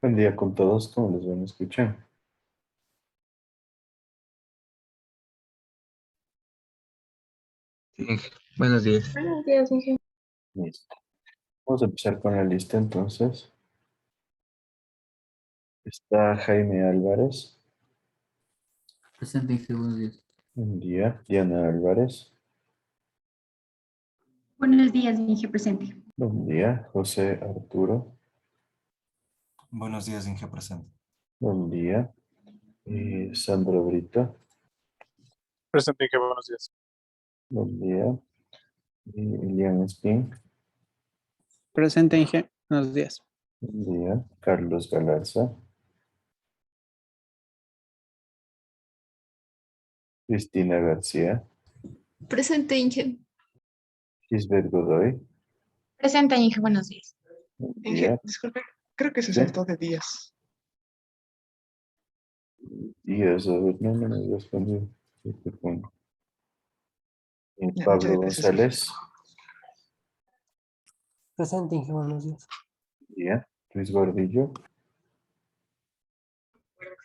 Buen día con todos, ¿cómo les van a escuchar? Sí, buenos días. Buenos días, Inge. Listo. Vamos a empezar con la lista entonces. Está Jaime Álvarez. Presente, Inge, buenos días. Buen día. Diana Álvarez. Buenos días, Inge, presente. Buen día. José Arturo. Buenos días, Inge presente. Buen día. Sandro Brito. Presente, Inge, buenos días. Buen día. Elian Spin. Presente, Inge. Buenos días. Buen día. Carlos Galarza. Cristina García. Presente, Inge. Gisbert Godoy. Presente, Inge, buenos días. Buen Inge, día. disculpe, creo que se Sí. saltó de días. Díaz, a ver, no me respondió. Este punto. Ya, muchas Pablo gracias, Inge. González. Presente, Inge, buenos días. Buen día. Luis Gordillo.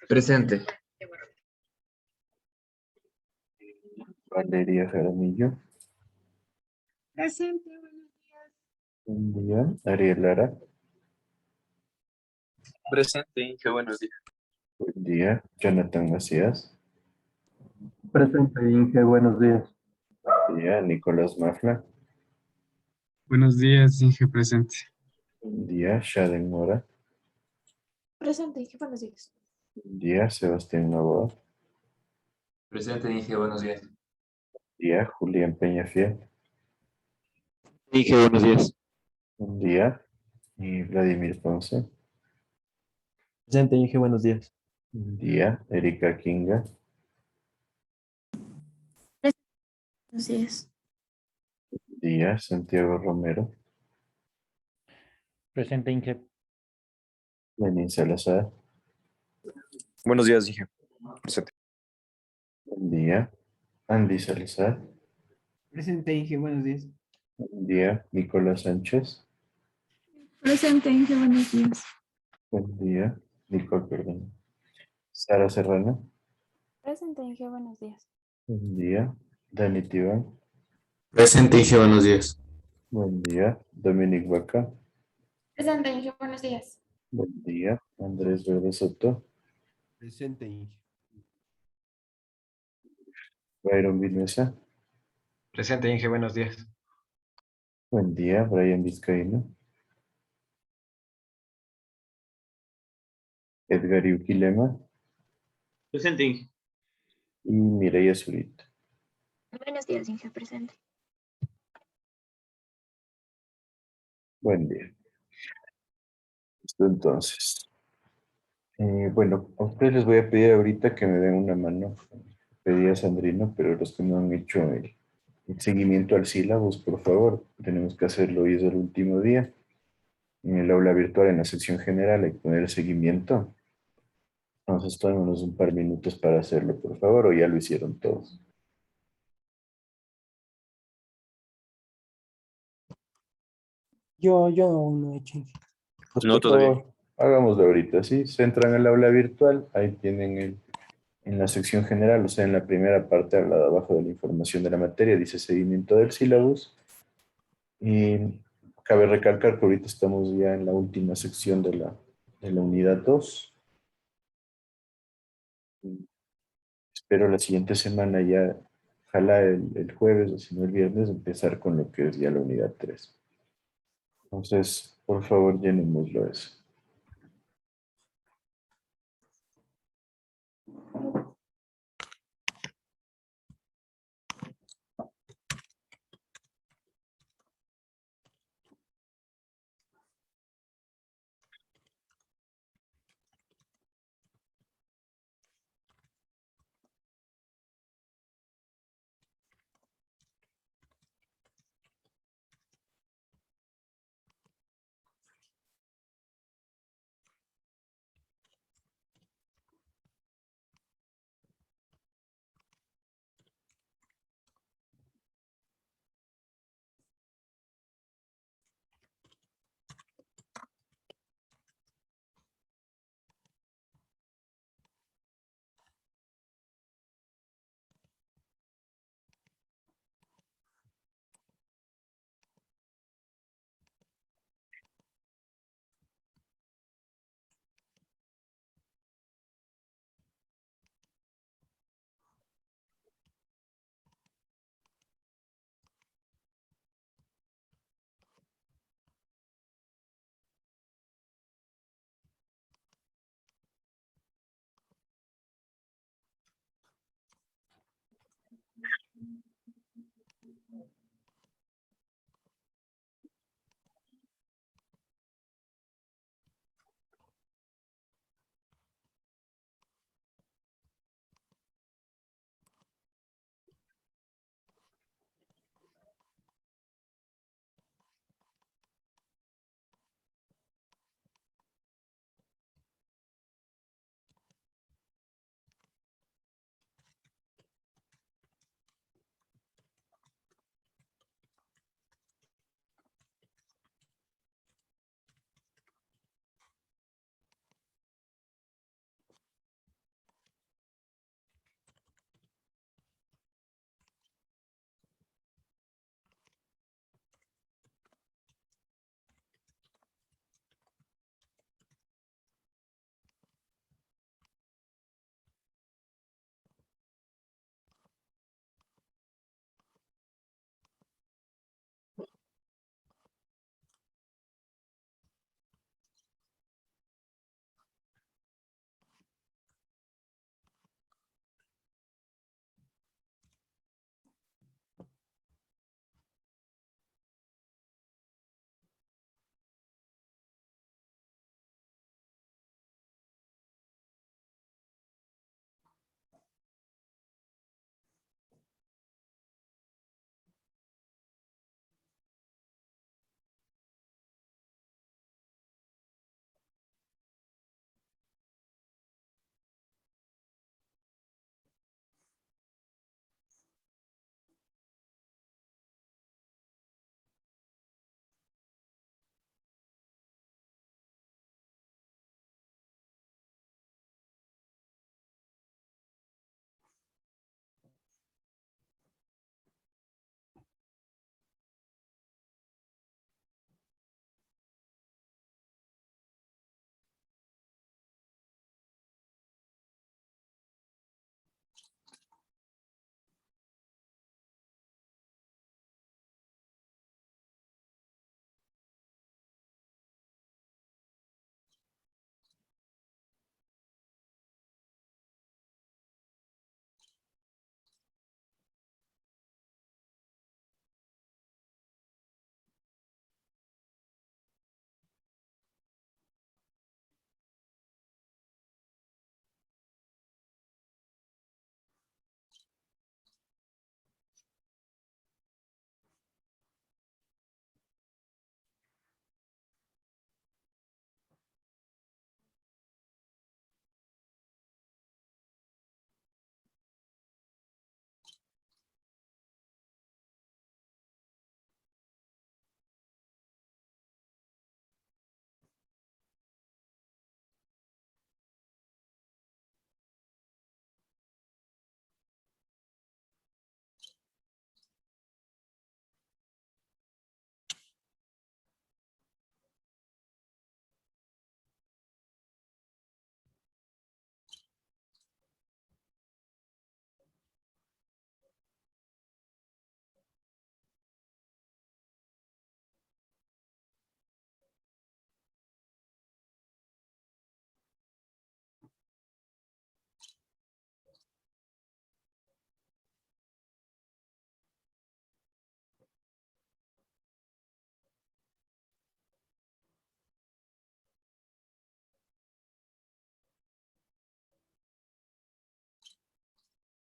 Presente. Valeria Jaramillo. Presente, buenos días. Buen día. Ariel Lara. Presente, Inge, buenos días. Buen día. Jonathan Macías. Presente, Inge, buenos días. Buen día. Nicolás Mafla. Buenos días, Inge presente. Buen día. Shaden Mora. Presente, Inge, buenos días. Buen día. Sebastián Novoa. Buen Presente, Inge, buenos días. día. Julián Peñafiel. Inge, buenos días. Buen día. Y Vladimir Ponce. Presente, Inge, buenos días. Buen día. Erika Kinga. Buenos días. Buen día. Santiago Romero. Presente, Inge. Lenín Salazar. Buenos días, Inge presente. Buen día. Andy Salazar. Presente, Inge, buenos días. Buen día. Nicolás Sánchez. Presente, Inge, buenos días. Buen día. Nicole, perdón. Sara Serrano. Presente, Inge, buenos días. Buen día. Dani Tibán. Presente, Inge, buenos días. Buen día. Dominic Vaca. Presente, Inge, buenos días. Buen día. Andrés Verde Soto. Presente, Inge. Byron Vinuesa. Presente, Inge, buenos días. Buen día. Brian Vizcaíno. Edgar Uquilema. Presente, Inge. Y Mireya Zurita. Buenos días, Inge, presente. Buen día. Listo, entonces. Bueno, a ustedes les voy a pedir ahorita que me den una mano. Pedí a Sandrino, pero los que no han hecho el seguimiento al sílabus, por favor, tenemos que hacerlo hoy es el último día. En el aula virtual, en la sección general, hay que poner el seguimiento. Entonces, tomémonos un par minutos para hacerlo, por favor, o ya lo hicieron todos. Yo aún no he hecho, Inge. Pues No, por todavía. favor, hagámoslo ahorita, ¿sí? Se entran al aula virtual, ahí tienen en la sección general, o sea, en la primera parte, al lado abajo de la información de la materia, dice seguimiento del sílabus. Y cabe recalcar que ahorita estamos ya en la última sección de la unidad 2. Espero la siguiente semana ya, ojalá el jueves o si no el viernes, empezar con lo que es ya la unidad 3. Entonces, por favor, llenémoslo eso.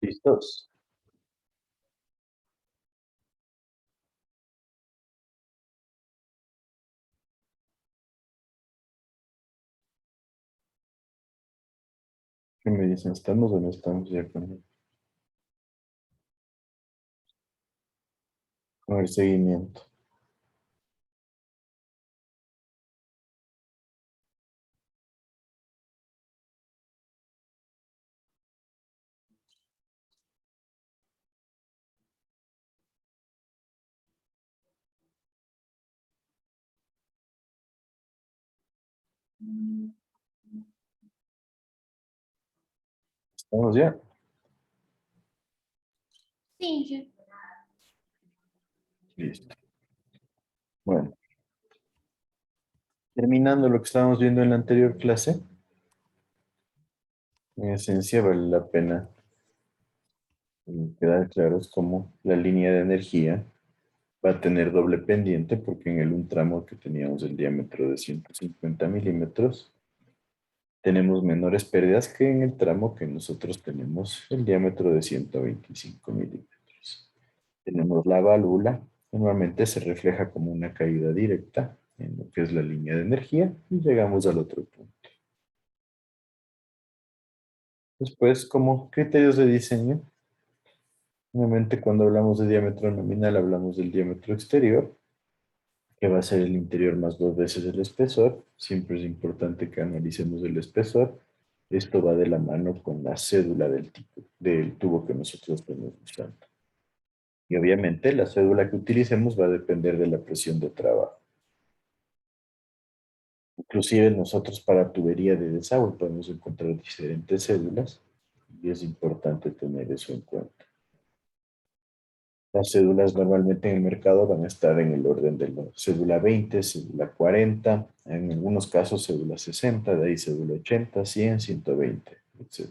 ¿Listos? ¿Qué me dicen? ¿Estamos o no estamos ya con el seguimiento? ¿Estamos ya? Sí, Inge. Listo. Bueno, terminando lo que estábamos viendo en la anterior clase, en esencia vale la pena quedar claros cómo la línea de energía va a tener doble pendiente porque en el un tramo que teníamos el diámetro de 150 milímetros, tenemos menores pérdidas que en el tramo que nosotros tenemos el diámetro de 125 milímetros. Tenemos la válvula, normalmente se refleja como una caída directa en lo que es la línea de energía y llegamos al otro punto. Después, como criterios de diseño, nuevamente cuando hablamos de diámetro nominal hablamos del diámetro exterior, que va a ser el interior más 2 veces el espesor. Siempre es importante que analicemos el espesor. Esto va de la mano con la cédula del tubo que nosotros estamos usando. Y obviamente la cédula que utilicemos va a depender de la presión de trabajo. Inclusive nosotros para tubería de desagüe podemos encontrar diferentes cédulas y es importante tener eso en cuenta. Las cédulas normalmente en el mercado van a estar en el orden de la cédula 20, cédula 40, en algunos casos cédula 60, de ahí cédula 80, 100, 120, etc.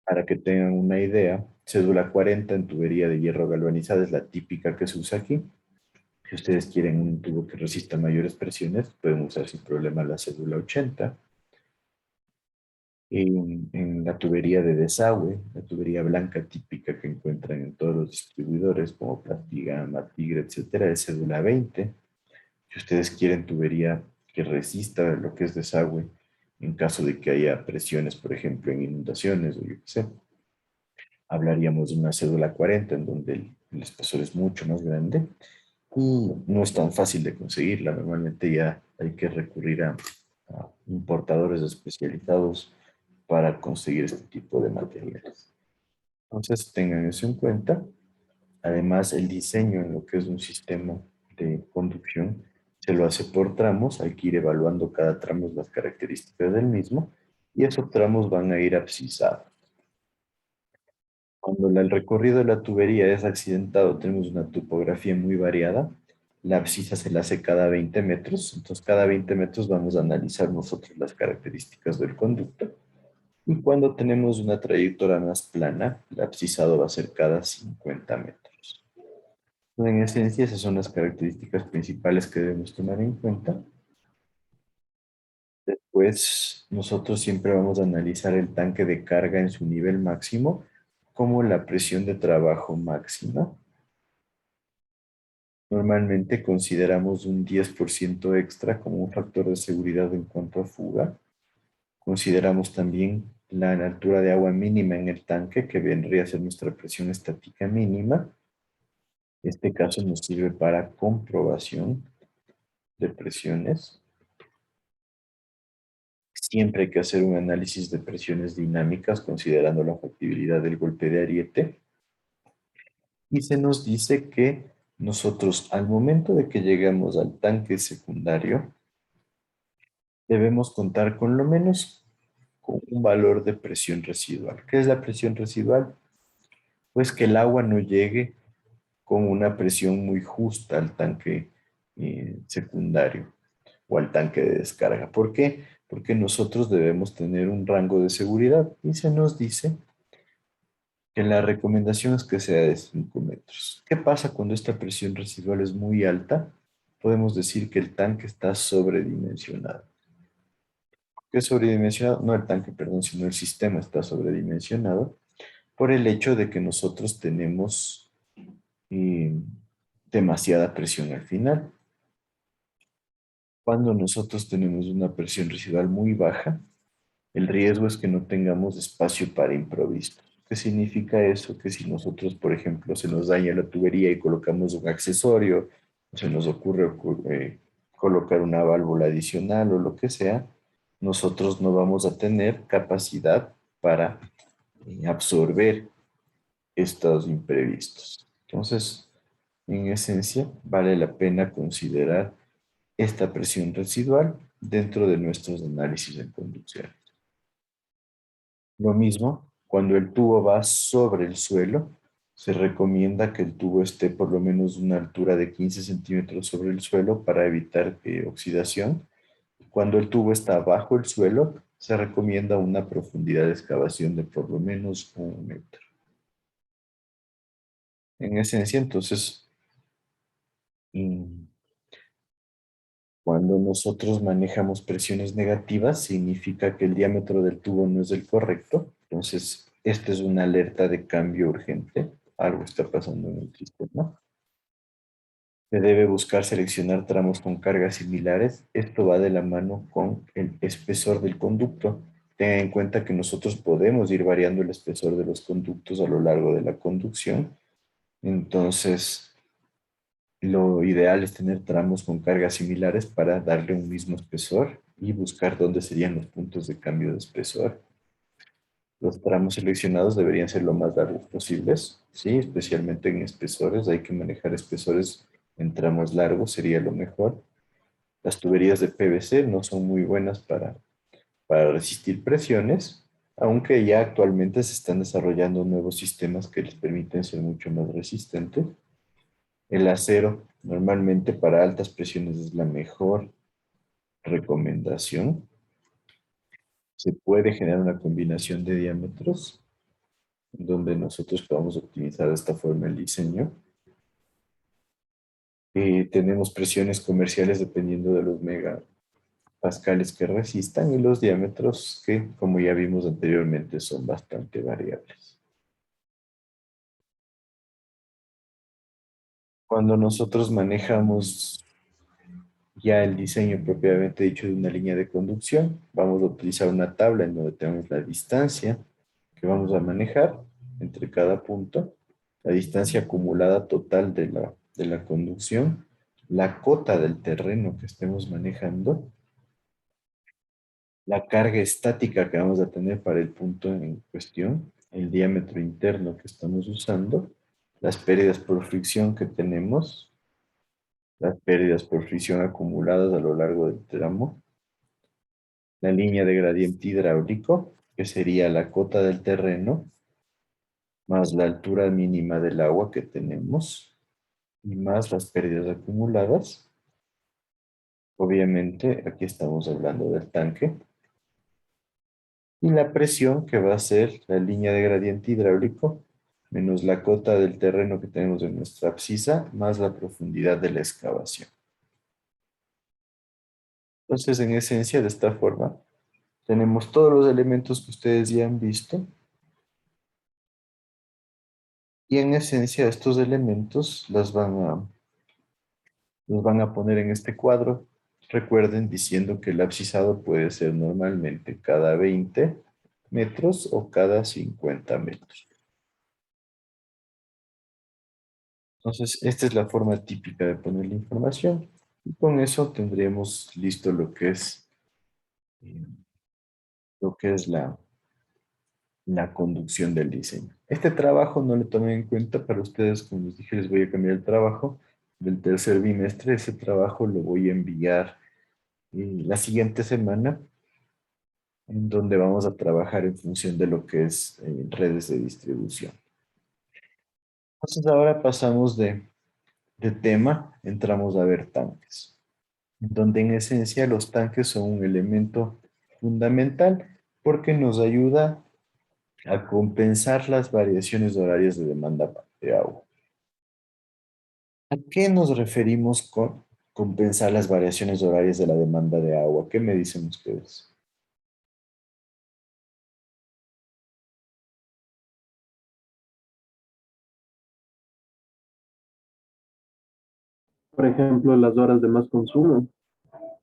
Para que tengan una idea, cédula 40 en tubería de hierro galvanizada es la típica que se usa aquí. Si ustedes quieren un tubo que resista mayores presiones, pueden usar sin problema la cédula 80. En la tubería de desagüe, la tubería blanca típica que encuentran en todos los distribuidores como Plastigama, Tigre, etcétera, es cédula 20. Si ustedes quieren tubería que resista lo que es desagüe, en caso de que haya presiones, por ejemplo, en inundaciones o yo qué sé, hablaríamos de una cédula 40 en donde el espesor es mucho más grande y no es tan fácil de conseguirla. Normalmente ya hay que recurrir a importadores especializados para conseguir este tipo de materiales. Entonces tengan eso en cuenta. Además, el diseño en lo que es un sistema de conducción se lo hace por tramos. Hay que ir evaluando cada tramo las características del mismo y esos tramos van a ir abscisados. Cuando el recorrido de la tubería es accidentado, tenemos una topografía muy variada. La abscisa se la hace cada 20 metros. Entonces, cada 20 metros vamos a analizar nosotros las características del conducto. Y cuando tenemos una trayectoria más plana, el abscisado va a ser cada 50 metros. En esencia, esas son las características principales que debemos tomar en cuenta. Después, nosotros siempre vamos a analizar el tanque de carga en su nivel máximo como la presión de trabajo máxima. Normalmente consideramos un 10% extra como un factor de seguridad en cuanto a fuga. Consideramos también la altura de agua mínima en el tanque, que vendría a ser nuestra presión estática mínima. Este caso nos sirve para comprobación de presiones. Siempre hay que hacer un análisis de presiones dinámicas considerando la factibilidad del golpe de ariete. Y se nos dice que nosotros al momento de que llegamos al tanque secundario, debemos contar con lo menos con un valor de presión residual. ¿Qué es la presión residual? Pues que el agua no llegue con una presión muy justa al tanque secundario o al tanque de descarga. ¿Por qué? Porque nosotros debemos tener un rango de seguridad y se nos dice que la recomendación es que sea de 5 metros. ¿Qué pasa cuando esta presión residual es muy alta? Podemos decir que el tanque está sobredimensionado. que es sobredimensionado, no el tanque, perdón, sino el sistema está sobredimensionado por el hecho de que nosotros tenemos demasiada presión al final. Cuando nosotros tenemos una presión residual muy baja, el riesgo es que no tengamos espacio para improvisos. ¿Qué significa eso? Que si nosotros, por ejemplo, se nos daña la tubería y colocamos un accesorio, o se nos ocurre colocar una válvula adicional o lo que sea, nosotros no vamos a tener capacidad para absorber estos imprevistos. Entonces, en esencia, vale la pena considerar esta presión residual dentro de nuestros análisis en conducción. Lo mismo, cuando el tubo va sobre el suelo, se recomienda que el tubo esté por lo menos a una altura de 15 centímetros sobre el suelo para evitar oxidación. Cuando el tubo está bajo el suelo, se recomienda una profundidad de excavación de por lo menos 1 metro. En esencia, entonces, cuando nosotros manejamos presiones negativas, significa que el diámetro del tubo no es el correcto. Entonces, esta es una alerta de cambio urgente. Algo está pasando en el sistema. Se debe buscar seleccionar tramos con cargas similares. Esto va de la mano con el espesor del conducto. Tengan en cuenta que nosotros podemos ir variando el espesor de los conductos a lo largo de la conducción. Entonces, lo ideal es tener tramos con cargas similares para darle un mismo espesor y buscar dónde serían los puntos de cambio de espesor. Los tramos seleccionados deberían ser lo más largos posibles, ¿sí? Especialmente en espesores, hay que manejar espesores en tramos largos, sería lo mejor. Las tuberías de PVC no son muy buenas para resistir presiones, aunque ya actualmente se están desarrollando nuevos sistemas que les permiten ser mucho más resistentes. El acero, normalmente para altas presiones, es la mejor recomendación. Se puede generar una combinación de diámetros, donde nosotros podamos optimizar de esta forma el diseño. Tenemos presiones comerciales dependiendo de los megapascales que resistan y los diámetros que, como ya vimos anteriormente, son bastante variables. Cuando nosotros manejamos ya el diseño propiamente dicho de una línea de conducción, vamos a utilizar una tabla en donde tenemos la distancia que vamos a manejar entre cada punto, la distancia acumulada total de la conducción, la cota del terreno que estemos manejando, la carga estática que vamos a tener para el punto en cuestión, el diámetro interno que estamos usando, las pérdidas por fricción que tenemos, las pérdidas por fricción acumuladas a lo largo del tramo, la línea de gradiente hidráulico, que sería la cota del terreno, más la altura mínima del agua que tenemos, y más las pérdidas acumuladas. Obviamente, aquí estamos hablando del tanque. Y la presión, que va a ser la línea de gradiente hidráulico, menos la cota del terreno que tenemos en nuestra abscisa, más la profundidad de la excavación. Entonces, en esencia, de esta forma, tenemos todos los elementos que ustedes ya han visto. Y en esencia, estos elementos los van a poner en este cuadro. Recuerden diciendo que el abscisado puede ser normalmente cada 20 metros o cada 50 metros. Entonces, esta es la forma típica de poner la información. Y con eso tendríamos listo lo que es la conducción del diseño. Este trabajo no lo tomé en cuenta para ustedes, como les dije, les voy a cambiar el trabajo del tercer bimestre. Ese trabajo lo voy a enviar la siguiente semana, en donde vamos a trabajar en función de lo que es redes de distribución. Entonces ahora pasamos de tema, entramos a ver tanques, donde en esencia los tanques son un elemento fundamental porque nos ayuda a compensar las variaciones horarias de demanda de agua. ¿A qué nos referimos con compensar las variaciones horarias de la demanda de agua? ¿Qué me dicen ustedes? Por ejemplo, las horas de más consumo.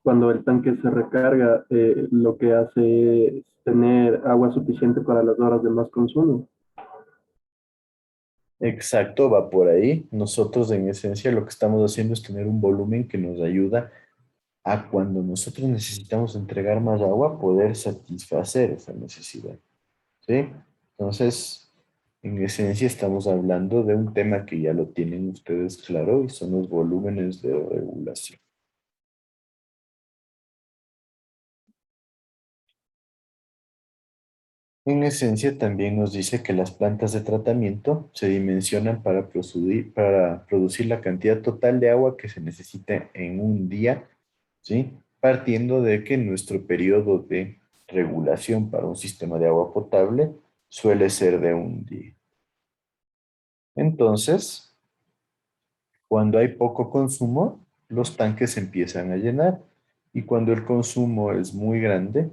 Cuando el tanque se recarga, lo que hace es tener agua suficiente para las horas de más consumo. Exacto, va por ahí. Nosotros en esencia lo que estamos haciendo es tener un volumen que nos ayuda a cuando nosotros necesitamos entregar más agua, poder satisfacer esa necesidad. ¿Sí? Entonces, en esencia estamos hablando de un tema que ya lo tienen ustedes claro y son los volúmenes de regulación. En esencia también nos dice que las plantas de tratamiento se dimensionan para producir la cantidad total de agua que se necesita en un día, ¿sí? Partiendo de que nuestro periodo de regulación para un sistema de agua potable suele ser de un día. Entonces, cuando hay poco consumo, los tanques se empiezan a llenar y cuando el consumo es muy grande,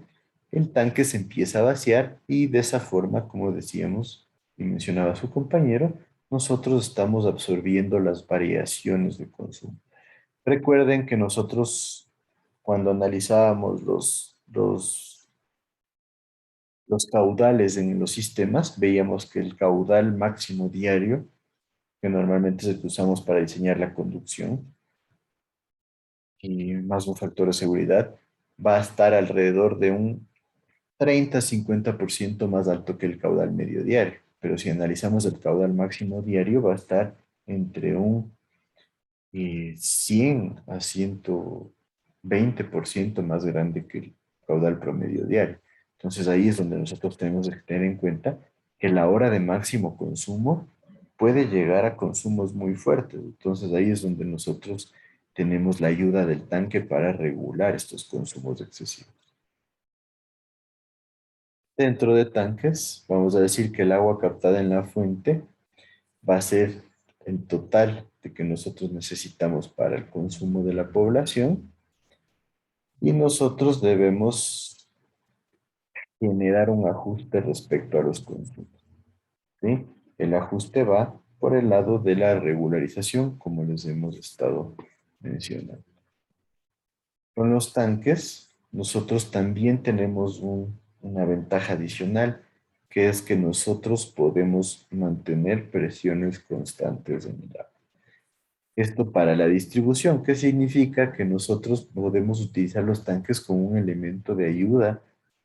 el tanque se empieza a vaciar y de esa forma, como decíamos y mencionaba su compañero, nosotros estamos absorbiendo las variaciones de consumo. Recuerden que nosotros cuando analizábamos los caudales en los sistemas, veíamos que el caudal máximo diario, que normalmente es el que usamos para diseñar la conducción, y más un factor de seguridad, va a estar alrededor de un 30-50% más alto que el caudal medio diario. Pero si analizamos el caudal máximo diario, va a estar entre un 100 a 120% más grande que el caudal promedio diario. Entonces ahí es donde nosotros tenemos que tener en cuenta que la hora de máximo consumo puede llegar a consumos muy fuertes. Entonces ahí es donde nosotros tenemos la ayuda del tanque para regular estos consumos excesivos. Dentro de tanques, vamos a decir que el agua captada en la fuente va a ser el total de que nosotros necesitamos para el consumo de la población y nosotros debemos generar un ajuste respecto a los consumos, ¿sí? El ajuste va por el lado de la regularización, como les hemos estado mencionando. Con los tanques, nosotros también tenemos una ventaja adicional, que es que nosotros podemos mantener presiones constantes en el agua. Esto para la distribución, ¿qué significa? Que nosotros podemos utilizar los tanques como un elemento de ayuda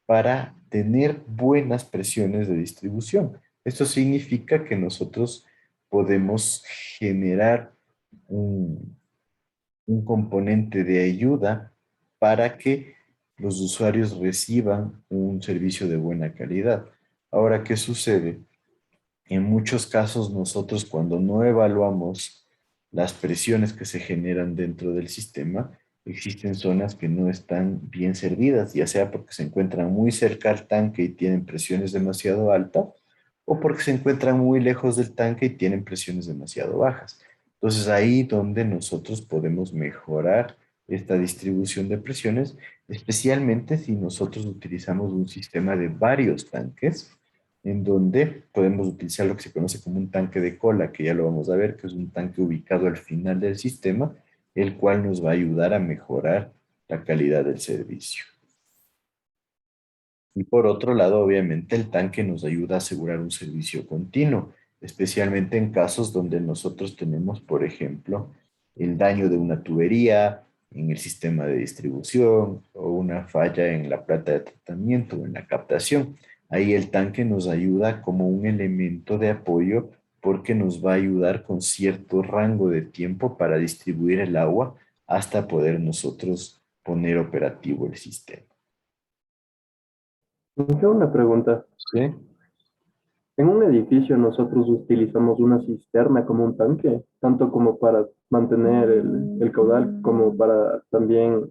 para tener buenas presiones de distribución. Esto significa que nosotros podemos generar un componente de ayuda para que los usuarios reciban un servicio de buena calidad. Ahora, ¿qué sucede? En muchos casos nosotros cuando no evaluamos las presiones que se generan dentro del sistema, existen zonas que no están bien servidas, ya sea porque se encuentran muy cerca al tanque y tienen presiones demasiado altas, o porque se encuentran muy lejos del tanque y tienen presiones demasiado bajas. Entonces ahí donde nosotros podemos mejorar esta distribución de presiones, especialmente si nosotros utilizamos un sistema de varios tanques, en donde podemos utilizar lo que se conoce como un tanque de cola, que ya lo vamos a ver, que es un tanque ubicado al final del sistema, el cual nos va a ayudar a mejorar la calidad del servicio. Y por otro lado, obviamente, el tanque nos ayuda a asegurar un servicio continuo, especialmente en casos donde nosotros tenemos, por ejemplo, el daño de una tubería en el sistema de distribución o una falla en la planta de tratamiento o en la captación. Ahí el tanque nos ayuda como un elemento de apoyo porque nos va a ayudar con cierto rango de tiempo para distribuir el agua hasta poder nosotros poner operativo el sistema. Tengo una pregunta. ¿Sí? En un edificio nosotros utilizamos una cisterna como un tanque, tanto como para mantener el caudal como para también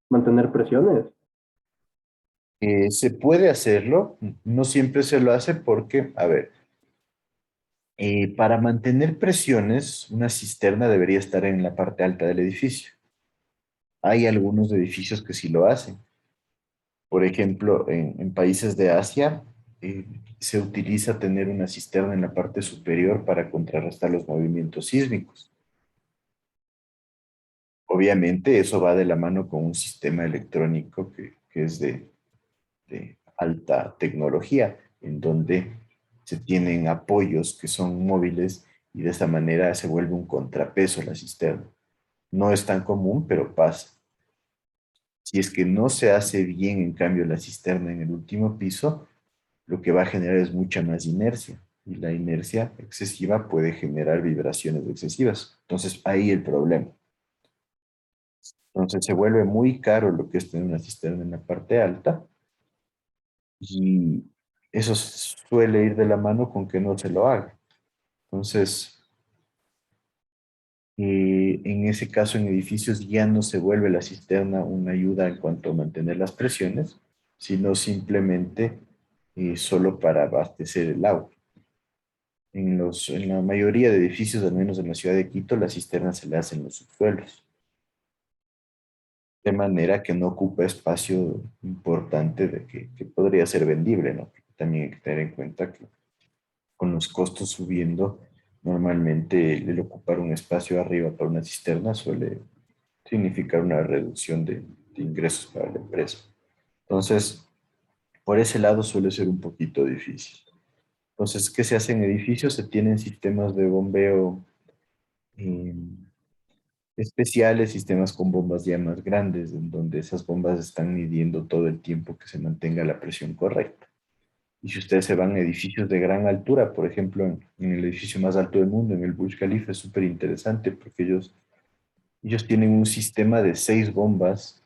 mantener presiones. Se puede hacerlo, no siempre se lo hace porque, a ver, para mantener presiones, una cisterna debería estar en la parte alta del edificio. Hay algunos edificios que sí lo hacen. Por ejemplo, en países de Asia, se utiliza tener una cisterna en la parte superior para contrarrestar los movimientos sísmicos. Obviamente eso va de la mano con un sistema electrónico que es de alta tecnología, en donde se tienen apoyos que son móviles y de esta manera se vuelve un contrapeso la cisterna. No es tan común, pero pasa. Si es que no se hace bien, en cambio, la cisterna en el último piso, lo que va a generar es mucha más inercia. Y la inercia excesiva puede generar vibraciones excesivas. Entonces, ahí el problema. Entonces, se vuelve muy caro lo que es tener una cisterna en la parte alta. Y eso suele ir de la mano con que no se lo haga. Entonces, en ese caso, en edificios ya no se vuelve la cisterna una ayuda en cuanto a mantener las presiones, sino simplemente solo para abastecer el agua. En la mayoría de edificios, al menos en la ciudad de Quito, la cisterna se le hace en los subsuelos, de manera que no ocupa espacio importante que podría ser vendible, ¿no? También hay que tener en cuenta que con los costos subiendo, normalmente el ocupar un espacio arriba para una cisterna suele significar una reducción de ingresos para la empresa. Entonces, por ese lado suele ser un poquito difícil. Entonces, ¿qué se hace en edificios? Se tienen sistemas de bombeo eh, especiales, sistemas con bombas ya más grandes, en donde esas bombas están midiendo todo el tiempo que se mantenga la presión correcta. Y si ustedes se van a edificios de gran altura, por ejemplo, en el edificio más alto del mundo, en el Burj Khalifa, es súper interesante porque ellos tienen un sistema de 6 bombas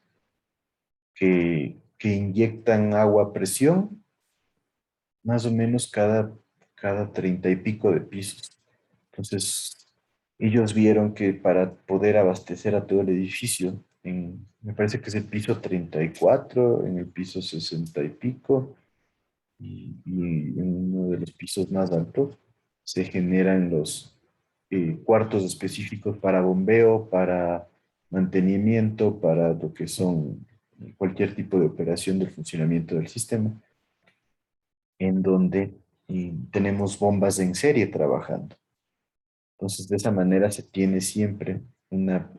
que inyectan agua a presión más o menos cada 30 y pico de pisos. Entonces, ellos vieron que para poder abastecer a todo el edificio, me parece que es el piso 34, en el piso 60 y pico, y en uno de los pisos más altos, se generan los cuartos específicos para bombeo, para mantenimiento, para lo que son cualquier tipo de operación del funcionamiento del sistema, en donde tenemos bombas en serie trabajando. Entonces, de esa manera se tiene siempre una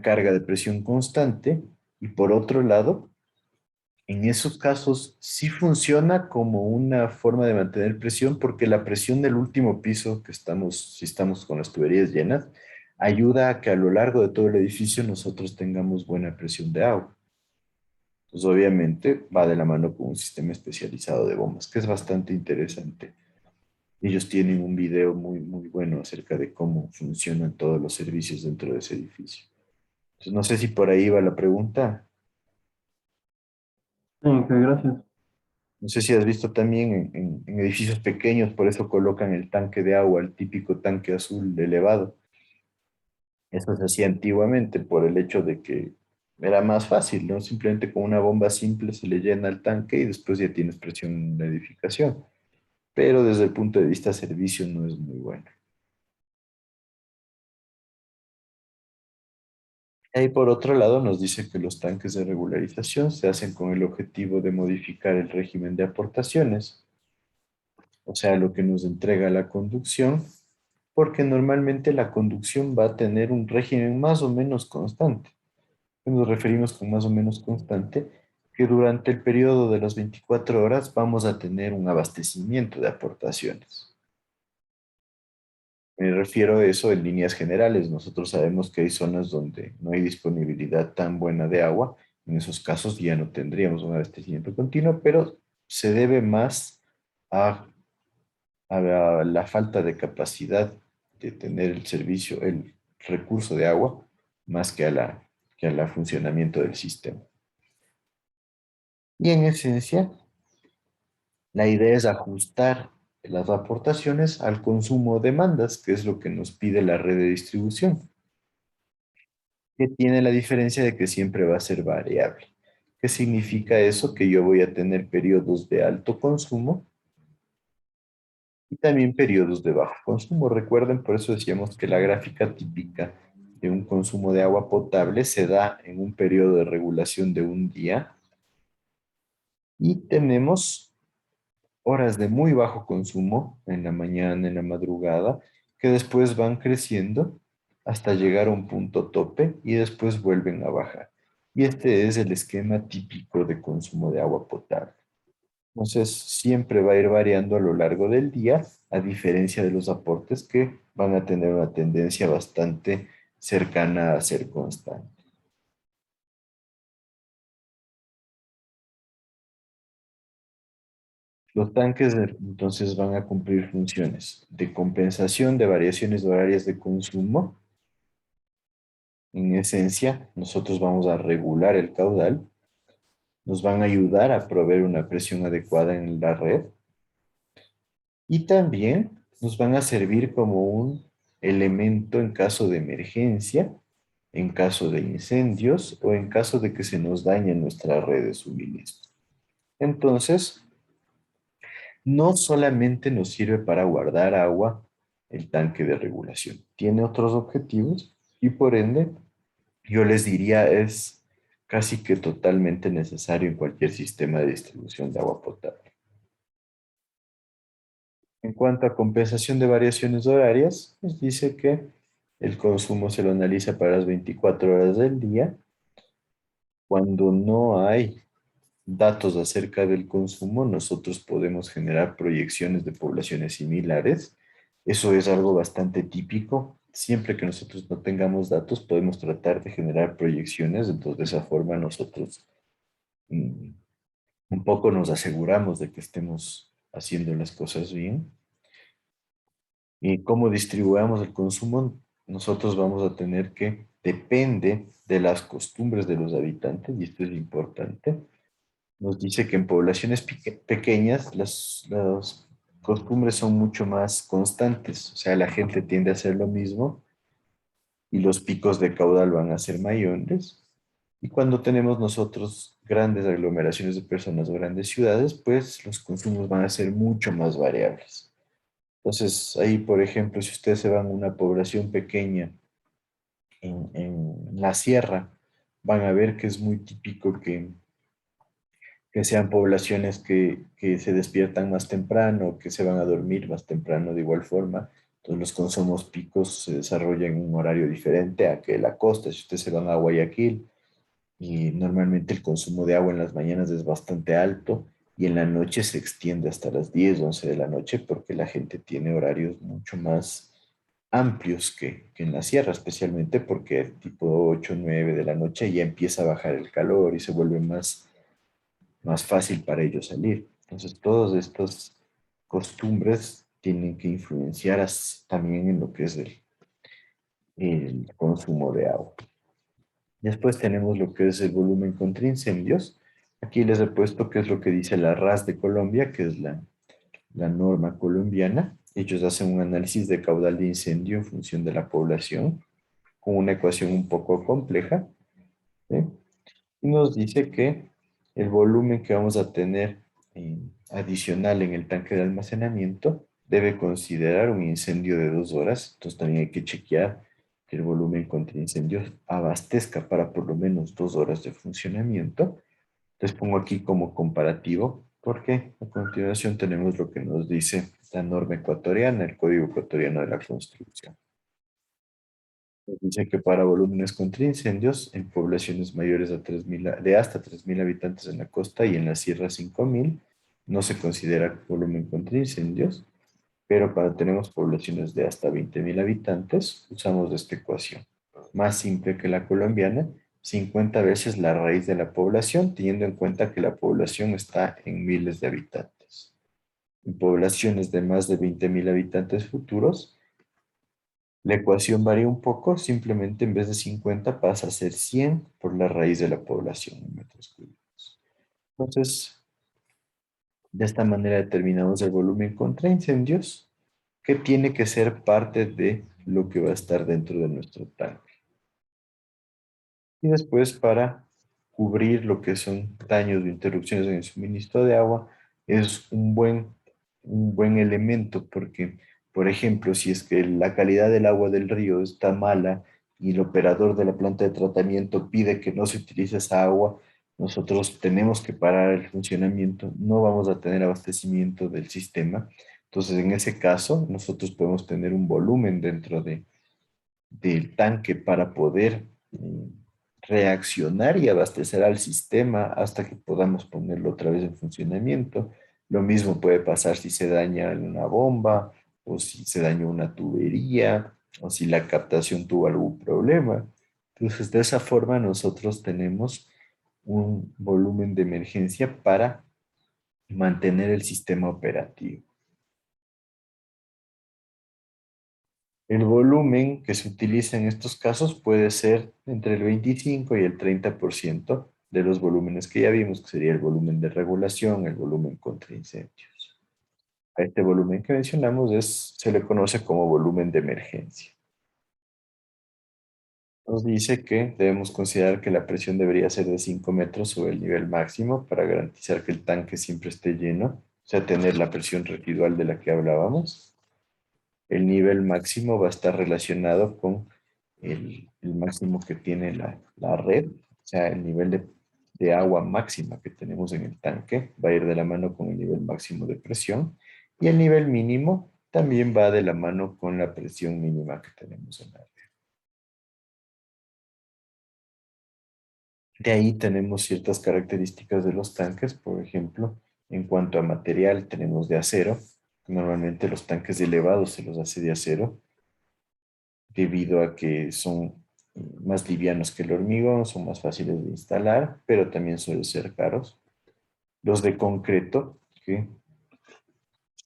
carga de presión constante y por otro lado, en esos casos sí funciona como una forma de mantener presión porque la presión del último piso si estamos con las tuberías llenas, ayuda a que a lo largo de todo el edificio nosotros tengamos buena presión de agua. Pues obviamente va de la mano con un sistema especializado de bombas, que es bastante interesante. Ellos tienen un video muy, muy bueno acerca de cómo funcionan todos los servicios dentro de ese edificio. Entonces, no sé si por ahí va la pregunta. Sí, que gracias. No sé si has visto también en edificios pequeños, por eso colocan el tanque de agua, el típico tanque azul elevado. Eso se hacía antiguamente por el hecho de que era más fácil, ¿no? Simplemente con una bomba simple se le llena el tanque y después ya tienes presión en la edificación. Pero desde el punto de vista servicio no es muy bueno. Y por otro lado nos dice que los tanques de regularización se hacen con el objetivo de modificar el régimen de aportaciones, o sea, lo que nos entrega la conducción, porque normalmente la conducción va a tener un régimen más o menos constante. Nos referimos con más o menos constante que durante el periodo de las 24 horas vamos a tener un abastecimiento de aportaciones. Me refiero a eso en líneas generales. Nosotros sabemos que hay zonas donde no hay disponibilidad tan buena de agua. En esos casos ya no tendríamos un abastecimiento continuo, pero se debe más a la falta de capacidad de tener el servicio, el recurso de agua, más que a la funcionamiento del sistema. Y en esencia, la idea es ajustar las aportaciones al consumo de demandas, que es lo que nos pide la red de distribución, que tiene la diferencia de que siempre va a ser variable. ¿Qué significa eso? Que yo voy a tener periodos de alto consumo y también periodos de bajo consumo. Recuerden, por eso decíamos que la gráfica típica de un consumo de agua potable se da en un periodo de regulación de un día y tenemos horas de muy bajo consumo en la mañana, en la madrugada, que después van creciendo hasta llegar a un punto tope y después vuelven a bajar. Y este es el esquema típico de consumo de agua potable. Entonces, siempre va a ir variando a lo largo del día, a diferencia de los aportes que van a tener una tendencia bastante cercana a ser constante. Los tanques entonces van a cumplir funciones de compensación de variaciones horarias de consumo. En esencia, nosotros vamos a regular el caudal, nos van a ayudar a proveer una presión adecuada en la red y también nos van a servir como un elemento en caso de emergencia, en caso de incendios o en caso de que se nos dañe nuestra red de suministro. Entonces, no solamente nos sirve para guardar agua el tanque de regulación, tiene otros objetivos y por ende, yo les diría es casi que totalmente necesario en cualquier sistema de distribución de agua potable. En cuanto a compensación de variaciones horarias, nos dice que el consumo se lo analiza para las 24 horas del día. Cuando no hay datos acerca del consumo, nosotros podemos generar proyecciones de poblaciones similares. Eso es algo bastante típico. Siempre que nosotros no tengamos datos, podemos tratar de generar proyecciones. Entonces, de esa forma, nosotros un poco nos aseguramos de que estemos haciendo las cosas bien. Y cómo distribuamos el consumo, nosotros vamos a tener que, depende de las costumbres de los habitantes, y esto es importante. Nos dice que en poblaciones pequeñas las costumbres son mucho más constantes, o sea, la gente tiende a hacer lo mismo y los picos de caudal van a ser mayores. Y cuando tenemos nosotros grandes aglomeraciones de personas o grandes ciudades, pues los consumos van a ser mucho más variables. Entonces, ahí, por ejemplo, si ustedes se van a una población pequeña en la sierra, van a ver que es muy típico que sean poblaciones que se despiertan más temprano, que se van a dormir más temprano de igual forma. Entonces los consumos picos se desarrollan en un horario diferente a que la costa. Si ustedes se van a Guayaquil, y normalmente el consumo de agua en las mañanas es bastante alto y en la noche se extiende hasta las 10, 11 de la noche porque la gente tiene horarios mucho más amplios que en la sierra, especialmente porque tipo 8, 9 de la noche ya empieza a bajar el calor y se vuelve más fácil para ellos salir. Entonces, todas estas costumbres tienen que influenciar también en lo que es el consumo de agua. Después tenemos lo que es el volumen contra incendios. Aquí les he puesto qué es lo que dice la RAS de Colombia, que es la norma colombiana. Ellos hacen un análisis de caudal de incendio en función de la población, con una ecuación un poco compleja, ¿sí? Y nos dice que el volumen que vamos a tener adicional en el tanque de almacenamiento debe considerar un incendio de 2 horas. Entonces también hay que chequear que el volumen contra incendios abastezca para por lo menos 2 horas de funcionamiento. Les pongo aquí como comparativo porque a continuación tenemos lo que nos dice la norma ecuatoriana, el Código Ecuatoriano de la Construcción. Dice que para volúmenes contra incendios en poblaciones mayores de hasta 3.000 habitantes en la costa y en la sierra 5.000 no se considera volumen contra incendios, pero cuando tenemos poblaciones de hasta 20.000 habitantes usamos esta ecuación, más simple que la colombiana, 50 veces la raíz de la población, teniendo en cuenta que la población está en miles de habitantes. En poblaciones de más de 20.000 habitantes futuros, la ecuación varía un poco, simplemente en vez de 50 pasa a ser 100 por la raíz de la población en metros cúbicos. Entonces, de esta manera determinamos el volumen contra incendios, que tiene que ser parte de lo que va a estar dentro de nuestro tanque. Y después, para cubrir lo que son daños o interrupciones en el suministro de agua, es un buen elemento porque, por ejemplo, si es que la calidad del agua del río está mala y el operador de la planta de tratamiento pide que no se utilice esa agua, nosotros tenemos que parar el funcionamiento, no vamos a tener abastecimiento del sistema. Entonces, en ese caso, nosotros podemos tener un volumen dentro de del tanque para poder reaccionar y abastecer al sistema hasta que podamos ponerlo otra vez en funcionamiento. Lo mismo puede pasar si se daña una bomba o si se dañó una tubería o si la captación tuvo algún problema. Entonces, de esa forma nosotros tenemos un volumen de emergencia para mantener el sistema operativo. El volumen que se utiliza en estos casos puede ser entre el 25 y el 30% de los volúmenes que ya vimos, que sería el volumen de regulación, el volumen contra incendios. A este volumen que mencionamos se le conoce como volumen de emergencia. Nos dice que debemos considerar que la presión debería ser de 5 metros sobre el nivel máximo para garantizar que el tanque siempre esté lleno, o sea, tener la presión residual de la que hablábamos. El nivel máximo va a estar relacionado con el máximo que tiene la red, o sea, el nivel de agua máxima que tenemos en el tanque va a ir de la mano con el nivel máximo de presión y el nivel mínimo también va de la mano con la presión mínima que tenemos en la red. De ahí tenemos ciertas características de los tanques, por ejemplo, en cuanto a material tenemos de acero. Normalmente los tanques elevados se los hace de acero debido a que son más livianos que el hormigón, son más fáciles de instalar, pero también suelen ser caros. Los de concreto, que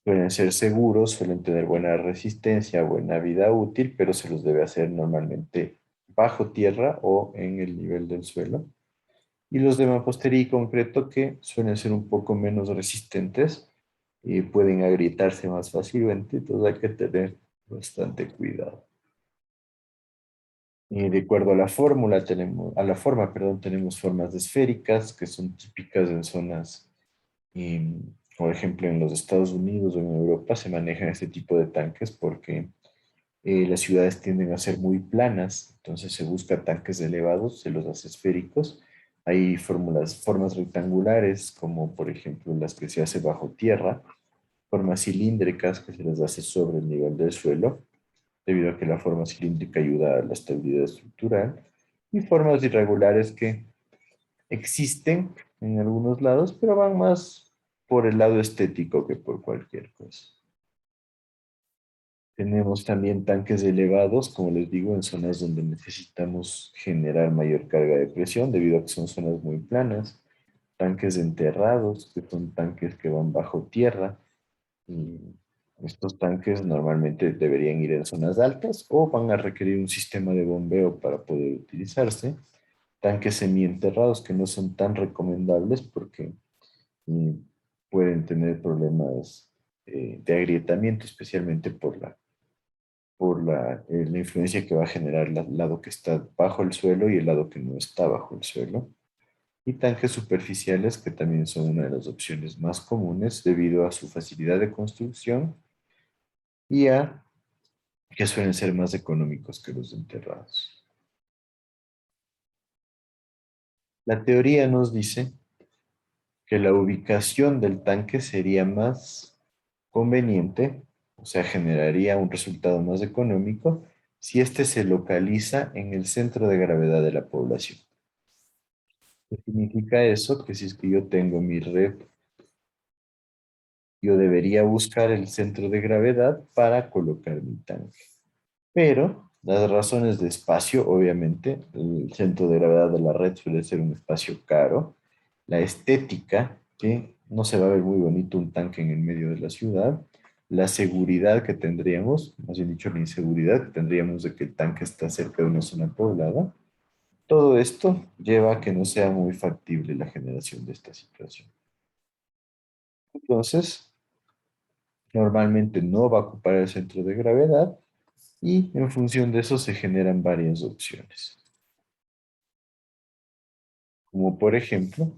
suelen ser seguros, suelen tener buena resistencia, buena vida útil, pero se los debe hacer normalmente bajo tierra o en el nivel del suelo. Y los de mampostería y concreto que suelen ser un poco menos resistentes y pueden agrietarse más fácilmente, entonces hay que tener bastante cuidado. Y de acuerdo a la fórmula, tenemos formas esféricas que son típicas en zonas, por ejemplo, en los Estados Unidos o en Europa se manejan este tipo de tanques porque las ciudades tienden a ser muy planas, entonces se busca tanques elevados, se los hace esféricos. Hay formas rectangulares, como por ejemplo las que se hace bajo tierra, formas cilíndricas que se les hace sobre el nivel del suelo, debido a que la forma cilíndrica ayuda a la estabilidad estructural, y formas irregulares que existen en algunos lados, pero van más por el lado estético que por cualquier cosa. Tenemos también tanques elevados, como les digo, en zonas donde necesitamos generar mayor carga de presión, debido a que son zonas muy planas. Tanques enterrados, que son tanques que van bajo tierra, y estos tanques normalmente deberían ir en zonas altas o van a requerir un sistema de bombeo para poder utilizarse. Tanques semienterrados que no son tan recomendables porque mm, pueden tener problemas de agrietamiento, especialmente por la influencia que va a generar el lado que está bajo el suelo y el lado que no está bajo el suelo. Y tanques superficiales, que también son una de las opciones más comunes debido a su facilidad de construcción y a que suelen ser más económicos que los enterrados. La teoría nos dice que la ubicación del tanque sería más conveniente, o sea, generaría un resultado más económico si éste se localiza en el centro de gravedad de la población. ¿Qué significa eso? Que si es que yo tengo mi red, yo debería buscar el centro de gravedad para colocar mi tanque. Pero las razones de espacio, obviamente, el centro de gravedad de la red suele ser un espacio caro. La estética, que no se va a ver muy bonito un tanque en el medio de la ciudad. La seguridad que tendríamos, más bien dicho, la inseguridad que tendríamos de que el tanque está cerca de una zona poblada. Todo esto lleva a que no sea muy factible la generación de esta situación. Entonces, normalmente no va a ocupar el centro de gravedad y en función de eso se generan varias opciones. Como por ejemplo,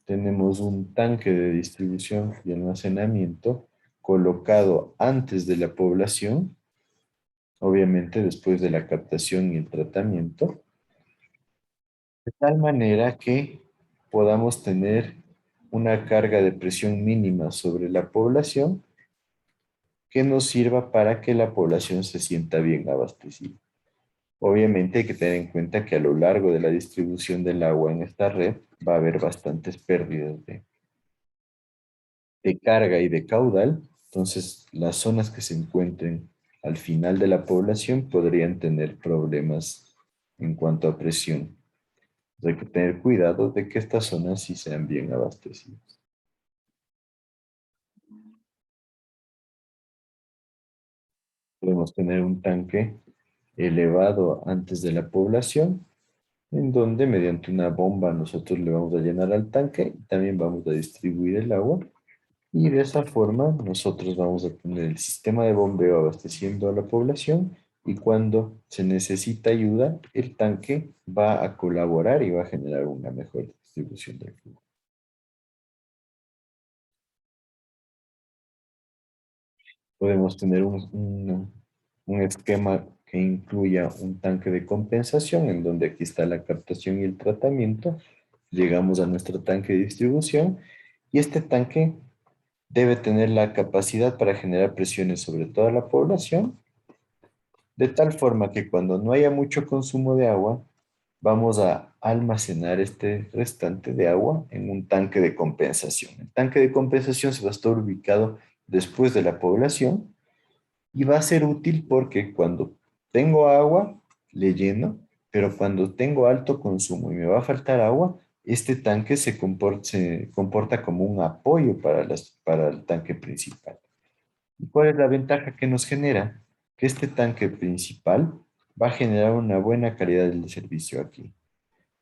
tenemos un tanque de distribución y almacenamiento colocado antes de la población, obviamente después de la captación y el tratamiento, de tal manera que podamos tener una carga de presión mínima sobre la población que nos sirva para que la población se sienta bien abastecida. Obviamente hay que tener en cuenta que a lo largo de la distribución del agua en esta red va a haber bastantes pérdidas de carga y de caudal. Entonces, las zonas que se encuentren al final de la población podrían tener problemas en cuanto a presión. Hay que tener cuidado de que estas zonas sí sean bien abastecidas. Podemos tener un tanque elevado antes de la población, en donde mediante una bomba nosotros le vamos a llenar al tanque y también vamos a distribuir el agua. Y de esa forma nosotros vamos a tener el sistema de bombeo abasteciendo a la población y cuando se necesita ayuda, el tanque va a colaborar y va a generar una mejor distribución del flujo. Podemos tener un esquema que incluya un tanque de compensación, en donde aquí está la captación y el tratamiento. Llegamos a nuestro tanque de distribución y este tanque debe tener la capacidad para generar presiones sobre toda la población, de tal forma que cuando no haya mucho consumo de agua, vamos a almacenar este restante de agua en un tanque de compensación. El tanque de compensación se va a estar ubicado después de la población y va a ser útil porque cuando tengo agua, le lleno, pero cuando tengo alto consumo y me va a faltar agua, este tanque se comporta como un apoyo para el tanque principal. ¿Y cuál es la ventaja que nos genera? Que este tanque principal va a generar una buena calidad del servicio aquí.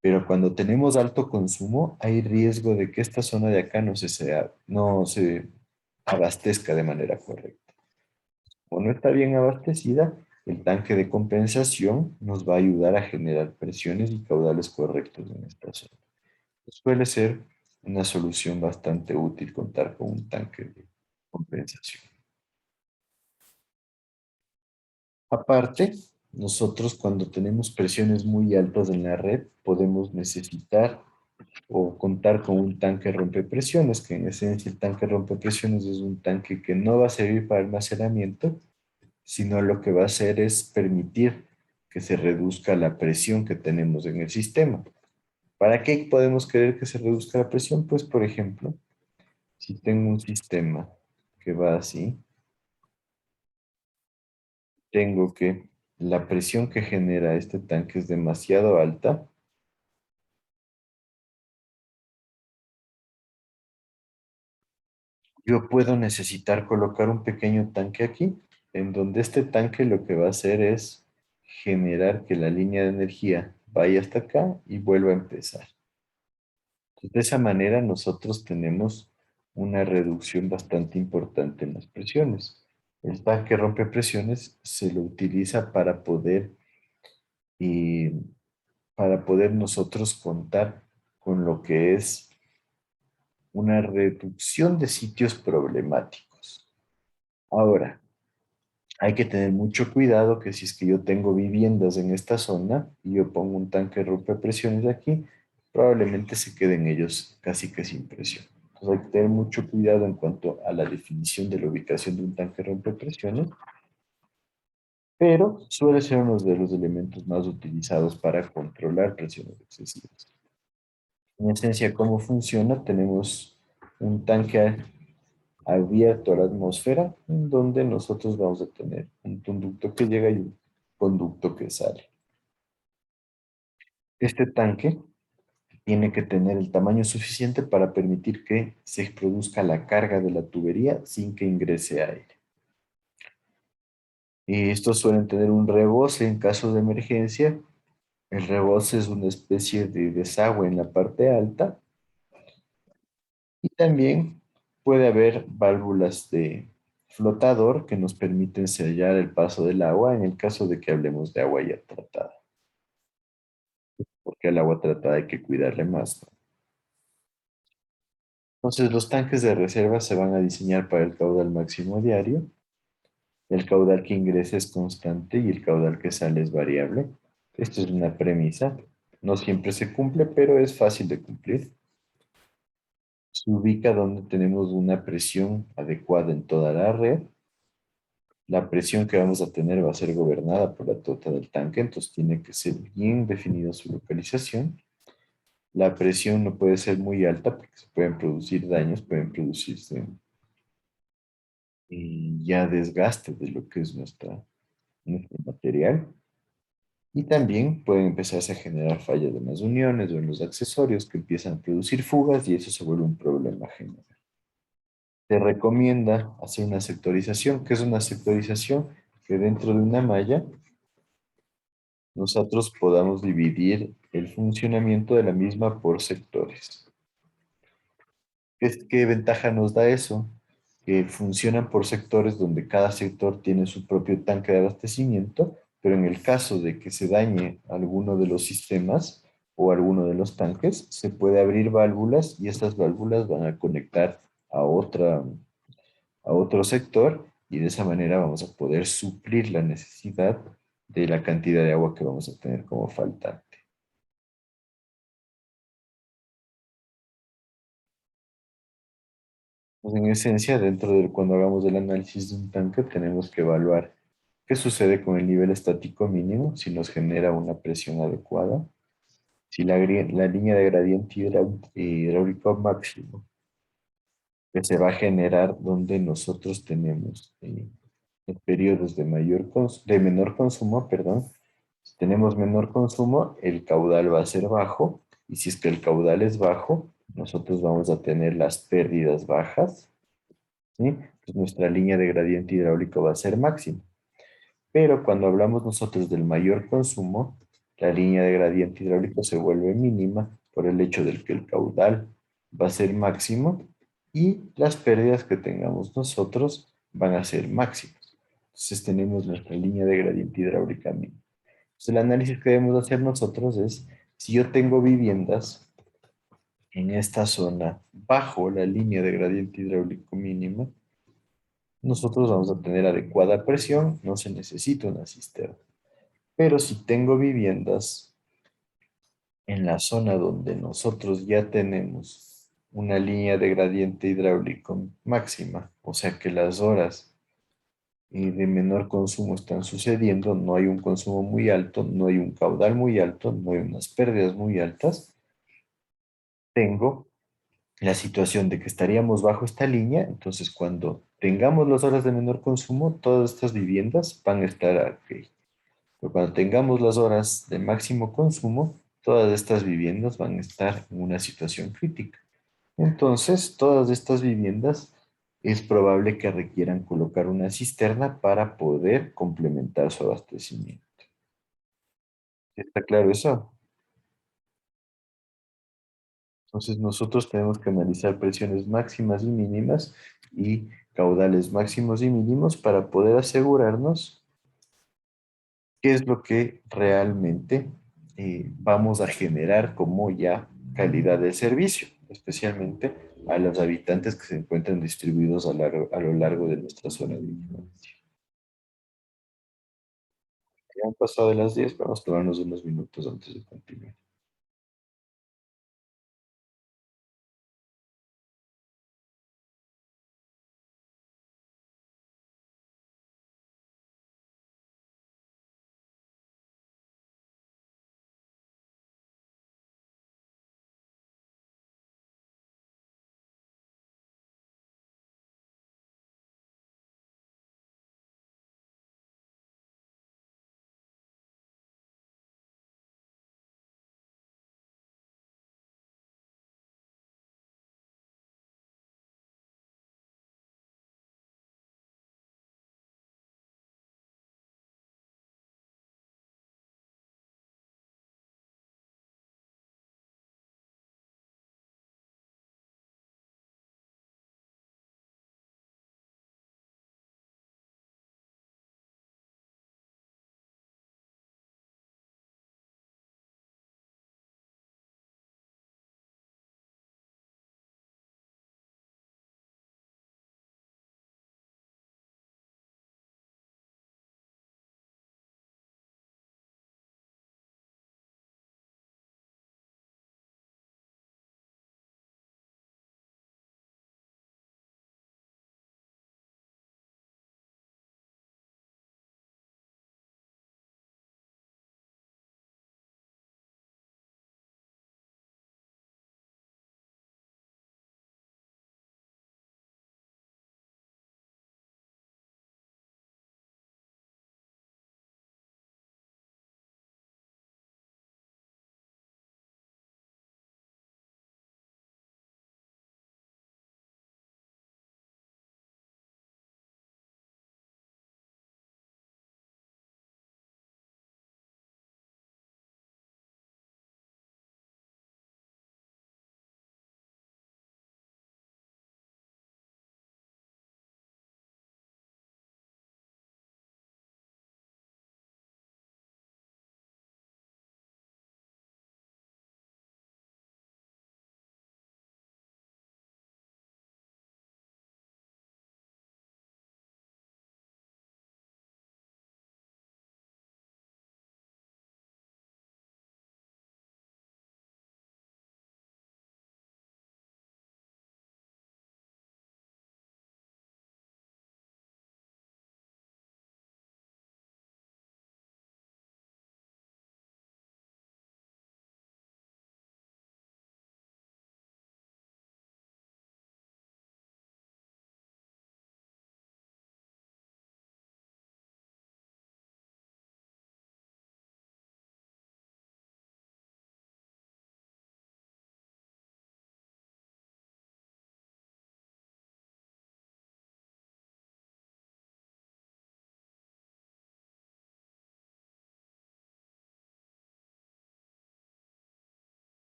Pero cuando tenemos alto consumo, hay riesgo de que esta zona de acá no se abastezca de manera correcta. Como no está bien abastecida, el tanque de compensación nos va a ayudar a generar presiones y caudales correctos en esta zona. Suele ser una solución bastante útil contar con un tanque de compensación. Aparte, nosotros cuando tenemos presiones muy altas en la red, podemos necesitar o contar con un tanque rompepresiones, que en esencia el tanque rompepresiones es un tanque que no va a servir para almacenamiento, sino lo que va a hacer es permitir que se reduzca la presión que tenemos en el sistema. ¿Para qué podemos querer que se reduzca la presión? Pues, por ejemplo, si tengo un sistema que va así, tengo que la presión que genera este tanque es demasiado alta. Yo puedo necesitar colocar un pequeño tanque aquí, en donde este tanque lo que va a hacer es generar que la línea de energía vaya hasta acá y vuelva a empezar. Entonces, de esa manera nosotros tenemos una reducción bastante importante en las presiones. El tanque rompe presiones se lo utiliza y para poder nosotros contar con lo que es una reducción de sitios problemáticos. Ahora, hay que tener mucho cuidado que si es que yo tengo viviendas en esta zona y yo pongo un tanque rompepresiones aquí, probablemente se queden ellos casi que sin presión. Entonces hay que tener mucho cuidado en cuanto a la definición de la ubicación de un tanque rompepresiones, pero suele ser uno de los elementos más utilizados para controlar presiones excesivas. En esencia, ¿cómo funciona? Tenemos un tanque abierto a la atmósfera, en donde nosotros vamos a tener un conducto que llega y un conducto que sale. Este tanque tiene que tener el tamaño suficiente para permitir que se produzca la carga de la tubería sin que ingrese aire. Y estos suelen tener un rebose en caso de emergencia. El rebose es una especie de desagüe en la parte alta. Y también puede haber válvulas de flotador que nos permiten sellar el paso del agua en el caso de que hablemos de agua ya tratada. Porque al agua tratada hay que cuidarle más, ¿no? Entonces los tanques de reserva se van a diseñar para el caudal máximo diario. El caudal que ingresa es constante y el caudal que sale es variable. Esto es una premisa. No siempre se cumple, pero es fácil de cumplir. Se ubica donde tenemos una presión adecuada en toda la red. la presión que vamos a tener va a ser gobernada por la tota del tanque, entonces tiene que ser bien definida su localización. La presión no puede ser muy alta porque se pueden producir daños, pueden producirse ya desgaste de lo que es nuestro material. Y también pueden empezarse a generar fallas en las uniones o en los accesorios que empiezan a producir fugas y eso se vuelve un problema general. Se recomienda hacer una sectorización, que es una sectorización que dentro de una malla nosotros podamos dividir el funcionamiento de la misma por sectores. ¿Qué ventaja nos da eso? Que funcionan por sectores donde cada sector tiene su propio tanque de abastecimiento, pero en el caso de que se dañe alguno de los sistemas o alguno de los tanques, se puede abrir válvulas y estas válvulas van a conectar a otro sector y de esa manera vamos a poder suplir la necesidad de la cantidad de agua que vamos a tener como faltante. Pues en esencia, cuando hagamos el análisis de un tanque, tenemos que evaluar qué sucede con el nivel estático mínimo, si nos genera una presión adecuada, si la línea de gradiente hidráulico máximo que se va a generar donde nosotros tenemos los periodos de menor consumo, perdón. Si tenemos menor consumo, el caudal va a ser bajo, y si es que el caudal es bajo, nosotros vamos a tener las pérdidas bajas, ¿sí? Pues nuestra línea de gradiente hidráulico va a ser máxima. Pero cuando hablamos nosotros del mayor consumo, la línea de gradiente hidráulico se vuelve mínima por el hecho de que el caudal va a ser máximo y las pérdidas que tengamos nosotros van a ser máximas. Entonces tenemos nuestra línea de gradiente hidráulica mínima. Entonces el análisis que debemos hacer nosotros es, si yo tengo viviendas en esta zona bajo la línea de gradiente hidráulico mínima, nosotros vamos a tener adecuada presión, no se necesita una cisterna. Pero si tengo viviendas en la zona donde nosotros ya tenemos una línea de gradiente hidráulico máxima, o sea que las horas de menor consumo están sucediendo, no hay un consumo muy alto, no hay un caudal muy alto, no hay unas pérdidas muy altas, tengo la situación de que estaríamos bajo esta línea, entonces cuando tengamos las horas de menor consumo, todas estas viviendas van a estar aquí. Pero cuando tengamos las horas de máximo consumo, todas estas viviendas van a estar en una situación crítica. Entonces, todas estas viviendas es probable que requieran colocar una cisterna para poder complementar su abastecimiento. ¿Está claro eso? Entonces, nosotros tenemos que analizar presiones máximas y mínimas y caudales máximos y mínimos para poder asegurarnos qué es lo que realmente vamos a generar como ya calidad del servicio, especialmente a los habitantes que se encuentran distribuidos a lo largo de nuestra zona de influencia. Ya han pasado de las 10, vamos a tomarnos unos minutos antes de continuar.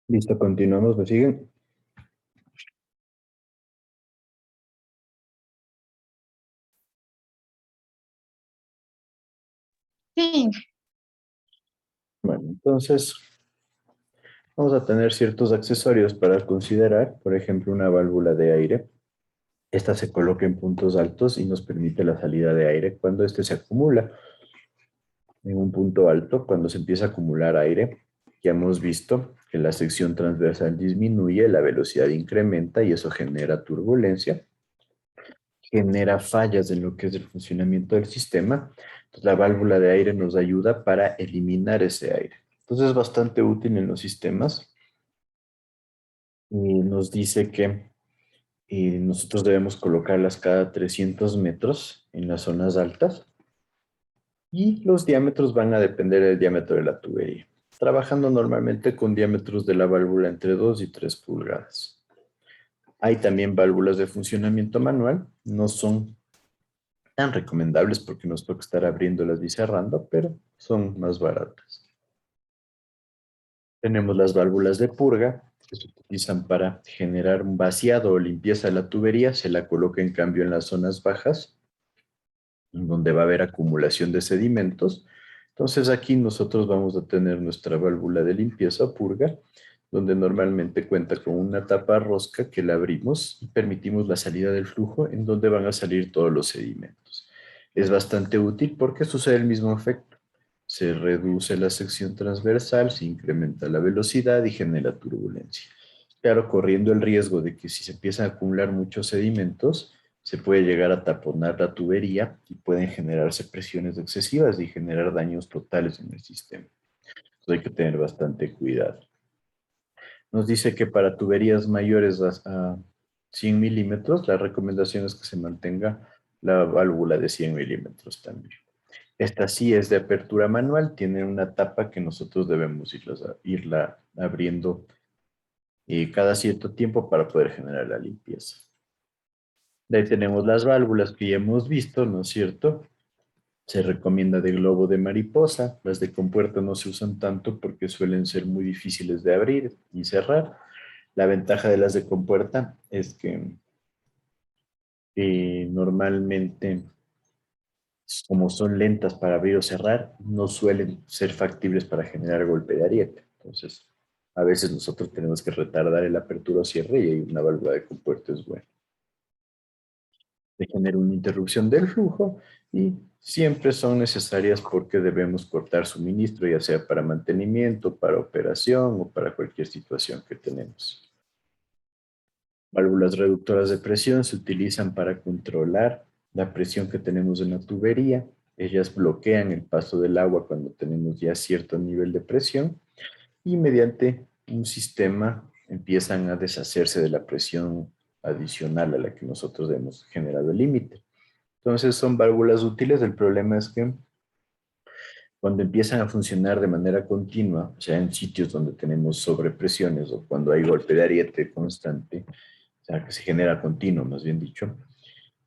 Listo, continuamos, ¿me siguen? Sí, Inge. Bueno, entonces vamos a tener ciertos accesorios para considerar, por ejemplo, una válvula de aire. Esta se coloca en puntos altos y nos permite la salida de aire cuando éste se acumula en un punto alto, cuando se empieza a acumular aire. Ya hemos visto que la sección transversal disminuye, la velocidad incrementa y eso genera turbulencia, genera fallas en lo que es el funcionamiento del sistema. Entonces, la válvula de aire nos ayuda para eliminar ese aire. Entonces, es bastante útil en los sistemas y nos dice que nosotros debemos colocarlas cada 300 metros en las zonas altas y los diámetros van a depender del diámetro de la tubería, trabajando normalmente con diámetros de la válvula entre 2 y 3 pulgadas. Hay también válvulas de funcionamiento manual, no son tan recomendables porque nos toca estar abriéndolas y cerrando, pero son más baratas. Tenemos las válvulas de purga, que se utilizan para generar un vaciado o limpieza de la tubería, se la coloca en cambio en las zonas bajas, donde va a haber acumulación de sedimentos. Entonces aquí nosotros vamos a tener nuestra válvula de limpieza o purga, donde normalmente cuenta con una tapa rosca que la abrimos y permitimos la salida del flujo en donde van a salir todos los sedimentos. Es bastante útil porque sucede el mismo efecto. Se reduce la sección transversal, se incrementa la velocidad y genera turbulencia. Claro, corriendo el riesgo de que si se empiezan a acumular muchos sedimentos, se puede llegar a taponar la tubería y pueden generarse presiones excesivas y generar daños totales en el sistema. Entonces hay que tener bastante cuidado. Nos dice que para tuberías mayores a 100 milímetros, la recomendación es que se mantenga la válvula de 100 milímetros también. Esta sí es de apertura manual, tiene una tapa que nosotros debemos irla abriendo cada cierto tiempo para poder generar la limpieza. De ahí tenemos las válvulas que ya hemos visto, ¿no es cierto? Se recomienda de globo de mariposa. Las de compuerta no se usan tanto porque suelen ser muy difíciles de abrir y cerrar. La ventaja de las de compuerta es que normalmente, como son lentas para abrir o cerrar, no suelen ser factibles para generar golpe de ariete. Entonces, a veces nosotros tenemos que retardar el apertura o cierre y ahí una válvula de compuerta es buena. De generar una interrupción del flujo y siempre son necesarias porque debemos cortar suministro, ya sea para mantenimiento, para operación o para cualquier situación que tenemos. Válvulas reductoras de presión se utilizan para controlar la presión que tenemos en la tubería. Ellas bloquean el paso del agua cuando tenemos ya cierto nivel de presión y mediante un sistema empiezan a deshacerse de la presión adicional a la que nosotros hemos generado el límite. Entonces son válvulas útiles. El problema es que cuando empiezan a funcionar de manera continua, o sea, en sitios donde tenemos sobrepresiones o cuando hay golpe de ariete constante, o sea, que se genera continuo, más bien dicho,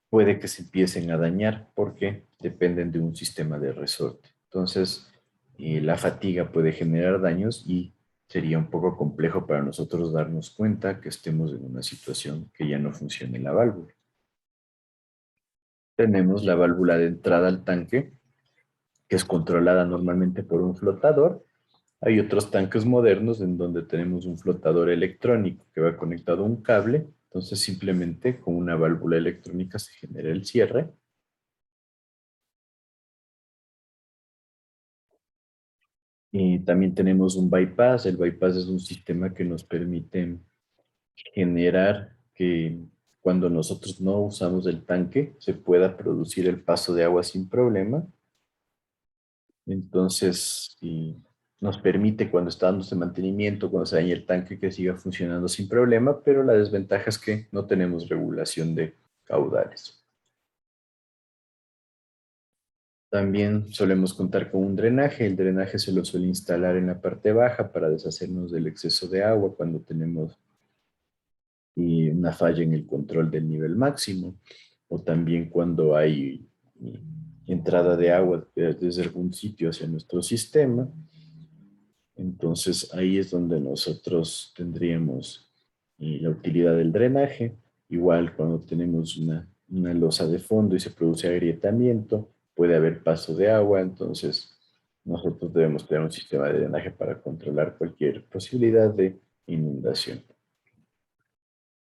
puede que se empiecen a dañar porque dependen de un sistema de resorte. Entonces, la fatiga puede generar daños y sería un poco complejo para nosotros darnos cuenta que estemos en una situación que ya no funcione la válvula. Tenemos la válvula de entrada al tanque, que es controlada normalmente por un flotador. Hay otros tanques modernos en donde tenemos un flotador electrónico que va conectado a un cable. Entonces simplemente con una válvula electrónica se genera el cierre. Y también tenemos un bypass. El bypass es un sistema que nos permite generar que cuando nosotros no usamos el tanque se pueda producir el paso de agua sin problema. Entonces, nos permite cuando está dándose mantenimiento, cuando se daña el tanque, que siga funcionando sin problema, pero la desventaja es que no tenemos regulación de caudales. También solemos contar con un drenaje. El drenaje se lo suele instalar en la parte baja para deshacernos del exceso de agua cuando tenemos una falla en el control del nivel máximo, o también cuando hay entrada de agua desde algún sitio hacia nuestro sistema. Entonces ahí es donde nosotros tendríamos la utilidad del drenaje. Igual cuando tenemos una losa de fondo y se produce agrietamiento, puede haber paso de agua, entonces nosotros debemos tener un sistema de drenaje para controlar cualquier posibilidad de inundación.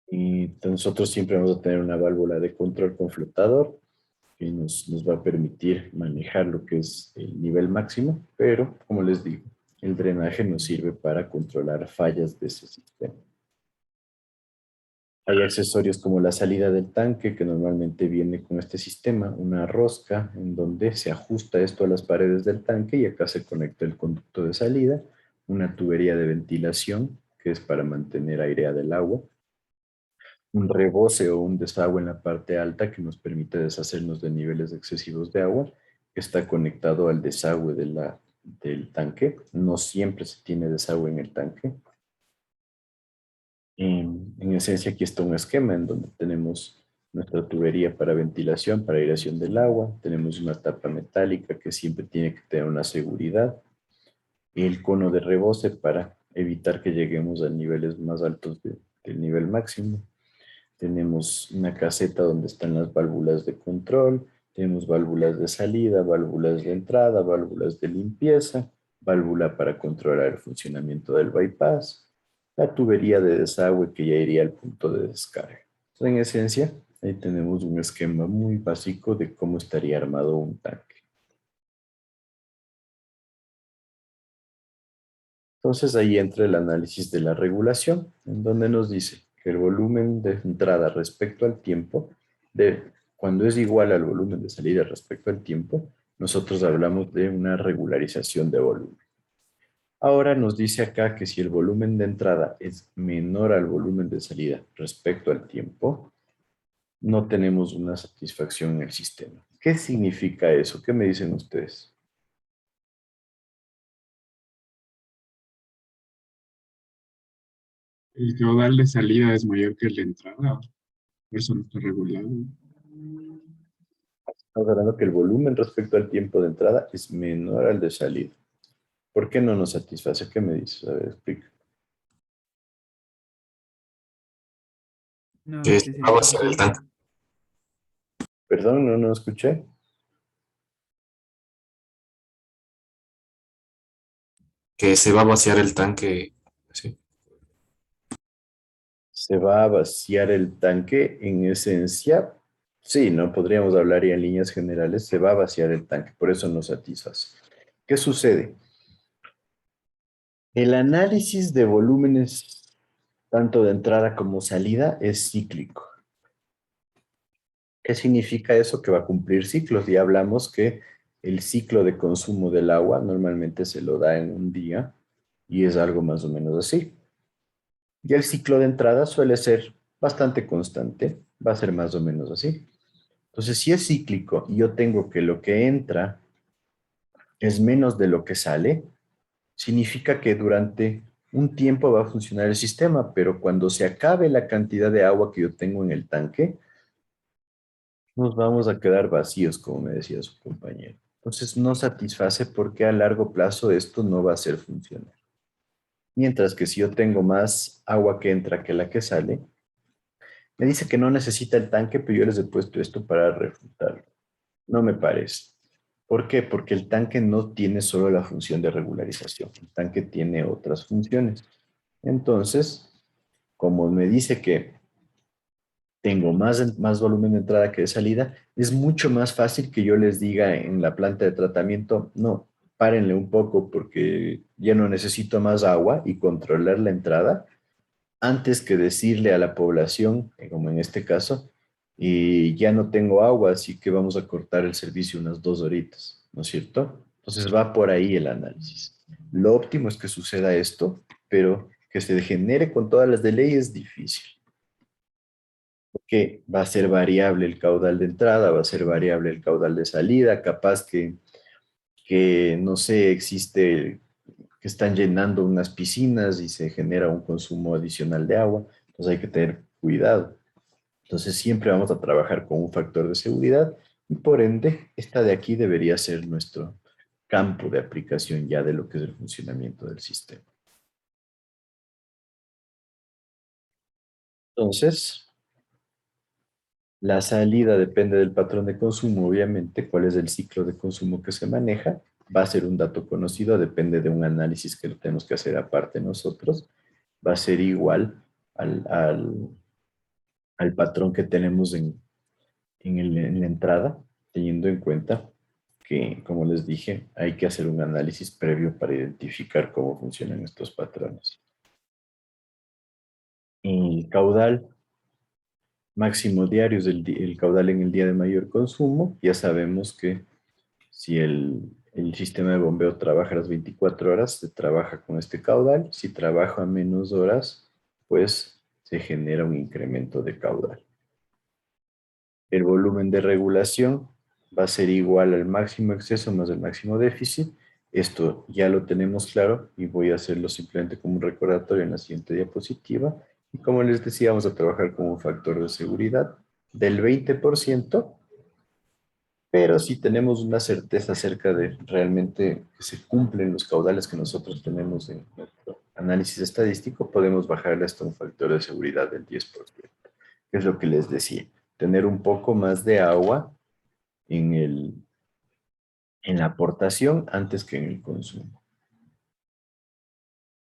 Y nosotros siempre vamos a tener una válvula de control con flotador que nos va a permitir manejar lo que es el nivel máximo, pero como les digo, el drenaje nos sirve para controlar fallas de ese sistema. Hay accesorios como la salida del tanque, que normalmente viene con este sistema, una rosca en donde se ajusta esto a las paredes del tanque y acá se conecta el conducto de salida, una tubería de ventilación, que es para mantener aireada el agua, un rebose o un desagüe en la parte alta que nos permite deshacernos de niveles excesivos de agua, que está conectado al desagüe del tanque. No siempre se tiene desagüe en el tanque. En esencia, aquí está un esquema en donde tenemos nuestra tubería para ventilación, para aireación del agua. Tenemos una tapa metálica que siempre tiene que tener una seguridad. El cono de rebose para evitar que lleguemos a niveles más altos del nivel máximo. Tenemos una caseta donde están las válvulas de control. Tenemos válvulas de salida, válvulas de entrada, válvulas de limpieza, válvula para controlar el funcionamiento del bypass, la tubería de desagüe que ya iría al punto de descarga. Entonces, en esencia, ahí tenemos un esquema muy básico de cómo estaría armado un tanque. Entonces ahí entra el análisis de la regulación, en donde nos dice que el volumen de entrada respecto al tiempo, cuando es igual al volumen de salida respecto al tiempo, nosotros hablamos de una regularización de volumen. Ahora nos dice acá que si el volumen de entrada es menor al volumen de salida respecto al tiempo, no tenemos una satisfacción en el sistema. ¿Qué significa eso? ¿Qué me dicen ustedes? El caudal de salida es mayor que el de entrada. Eso no está regulado. Estamos hablando que el volumen respecto al tiempo de entrada es menor al de salida. ¿Por qué no nos satisface? ¿Qué me dices? A ver, explica. No, Que se va a vaciar el tanque. Perdón, no escuché. Que se va a vaciar el tanque. Sí. ¿Se va a vaciar el tanque? En esencia, sí, ¿no? Podríamos hablar ya en líneas generales, se va a vaciar el tanque, por eso no satisface. ¿Qué sucede? El análisis de volúmenes, tanto de entrada como salida, es cíclico. ¿Qué significa eso? Que va a cumplir ciclos. Ya hablamos que el ciclo de consumo del agua normalmente se lo da en un día y es algo más o menos así. Y el ciclo de entrada suele ser bastante constante, va a ser más o menos así. Entonces, si es cíclico y yo tengo que lo que entra es menos de lo que sale, significa que durante un tiempo va a funcionar el sistema, pero cuando se acabe la cantidad de agua que yo tengo en el tanque, nos vamos a quedar vacíos, como me decía su compañero. Entonces, no satisface porque a largo plazo esto no va a ser funcional. Mientras que si yo tengo más agua que entra que la que sale, me dice que no necesita el tanque, pero yo les he puesto esto para refutarlo. No me parece. ¿Por qué? Porque el tanque no tiene solo la función de regularización. El tanque tiene otras funciones. Entonces, como me dice que tengo más volumen de entrada que de salida, es mucho más fácil que yo les diga en la planta de tratamiento, no, párenle un poco porque ya no necesito más agua y controlar la entrada antes que decirle a la población, como en este caso, y ya no tengo agua, así que vamos a cortar el servicio unas 2 horitas, ¿no es cierto? Entonces va por ahí el análisis. Lo óptimo es que suceda esto, pero que se genere con todas las de ley es difícil. Porque va a ser variable el caudal de entrada, va a ser variable el caudal de salida, capaz que no sé, existe que están llenando unas piscinas y se genera un consumo adicional de agua, entonces hay que tener cuidado. Entonces siempre vamos a trabajar con un factor de seguridad y por ende esta de aquí debería ser nuestro campo de aplicación ya de lo que es el funcionamiento del sistema. Entonces, la salida depende del patrón de consumo, obviamente, cuál es el ciclo de consumo que se maneja. Va a ser un dato conocido, depende de un análisis que lo tenemos que hacer aparte nosotros. Va a ser igual al patrón que tenemos en la entrada, teniendo en cuenta que, como les dije, hay que hacer un análisis previo para identificar cómo funcionan estos patrones. El caudal máximo diario es el caudal en el día de mayor consumo. Ya sabemos que si el sistema de bombeo trabaja las 24 horas, se trabaja con este caudal. Si trabaja menos horas, pues se genera un incremento de caudal. El volumen de regulación va a ser igual al máximo exceso más el máximo déficit. Esto ya lo tenemos claro y voy a hacerlo simplemente como un recordatorio en la siguiente diapositiva. Y como les decía, vamos a trabajar con un factor de seguridad del 20%, pero si tenemos una certeza acerca de realmente que se cumplen los caudales que nosotros tenemos en nuestro análisis estadístico, podemos bajarle hasta un factor de seguridad del 10%, que es lo que les decía, tener un poco más de agua en la aportación antes que en el consumo.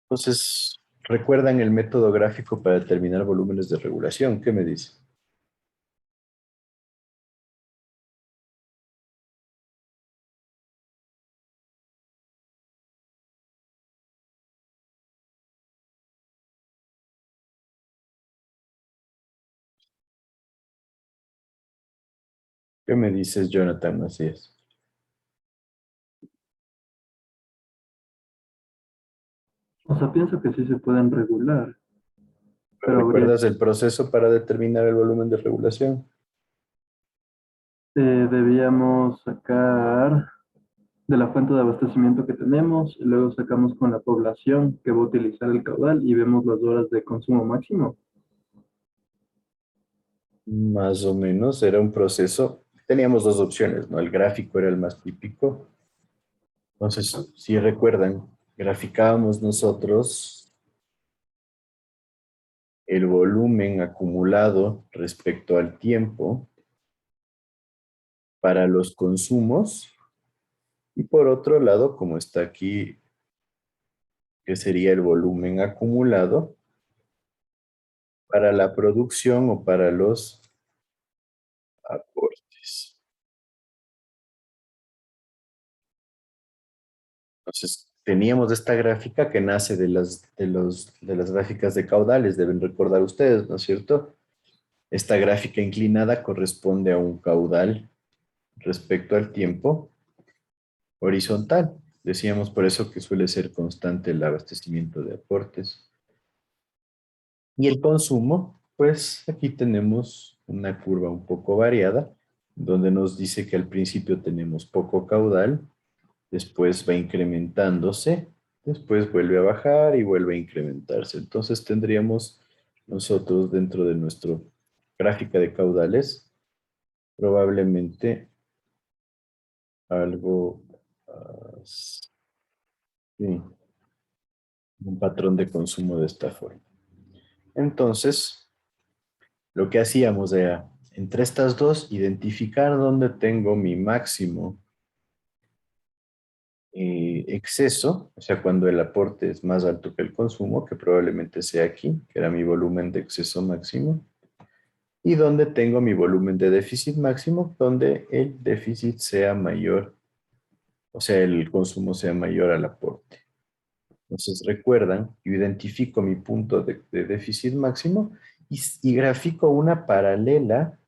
Entonces, ¿recuerdan el método gráfico para determinar volúmenes de regulación? ¿Qué me dice? ¿Qué me dices, Jonathan Macías? O sea, pienso que sí se pueden regular, pero ¿Recuerdas el proceso para determinar el volumen de regulación? debíamos sacar de la fuente de abastecimiento que tenemos, y luego sacamos con la población que va a utilizar el caudal y vemos las horas de consumo máximo. Más o menos, era un proceso. Teníamos dos opciones, ¿no? El gráfico era el más típico. Entonces, si recuerdan, graficábamos nosotros el volumen acumulado respecto al tiempo para los consumos. Y por otro lado, como está aquí, que sería el volumen acumulado para la producción o para los aportes. Entonces, teníamos esta gráfica que nace de las gráficas de caudales, deben recordar ustedes, ¿no es cierto? Esta gráfica inclinada corresponde a un caudal respecto al tiempo horizontal. Decíamos por eso que suele ser constante el abastecimiento de aportes. Y el consumo, pues aquí tenemos una curva un poco variada, donde nos dice que al principio tenemos poco caudal, después va incrementándose, después vuelve a bajar y vuelve a incrementarse. Entonces tendríamos nosotros dentro de nuestra gráfica de caudales probablemente algo así, un patrón de consumo de esta forma. Entonces, lo que hacíamos era, entre estas dos, identificar dónde tengo mi máximo exceso, o sea, cuando el aporte es más alto que el consumo, que probablemente sea aquí, que era mi volumen de exceso máximo, y donde tengo mi volumen de déficit máximo, donde el déficit sea mayor, o sea, el consumo sea mayor al aporte. Entonces, recuerdan, yo identifico mi punto de déficit máximo y grafico una paralela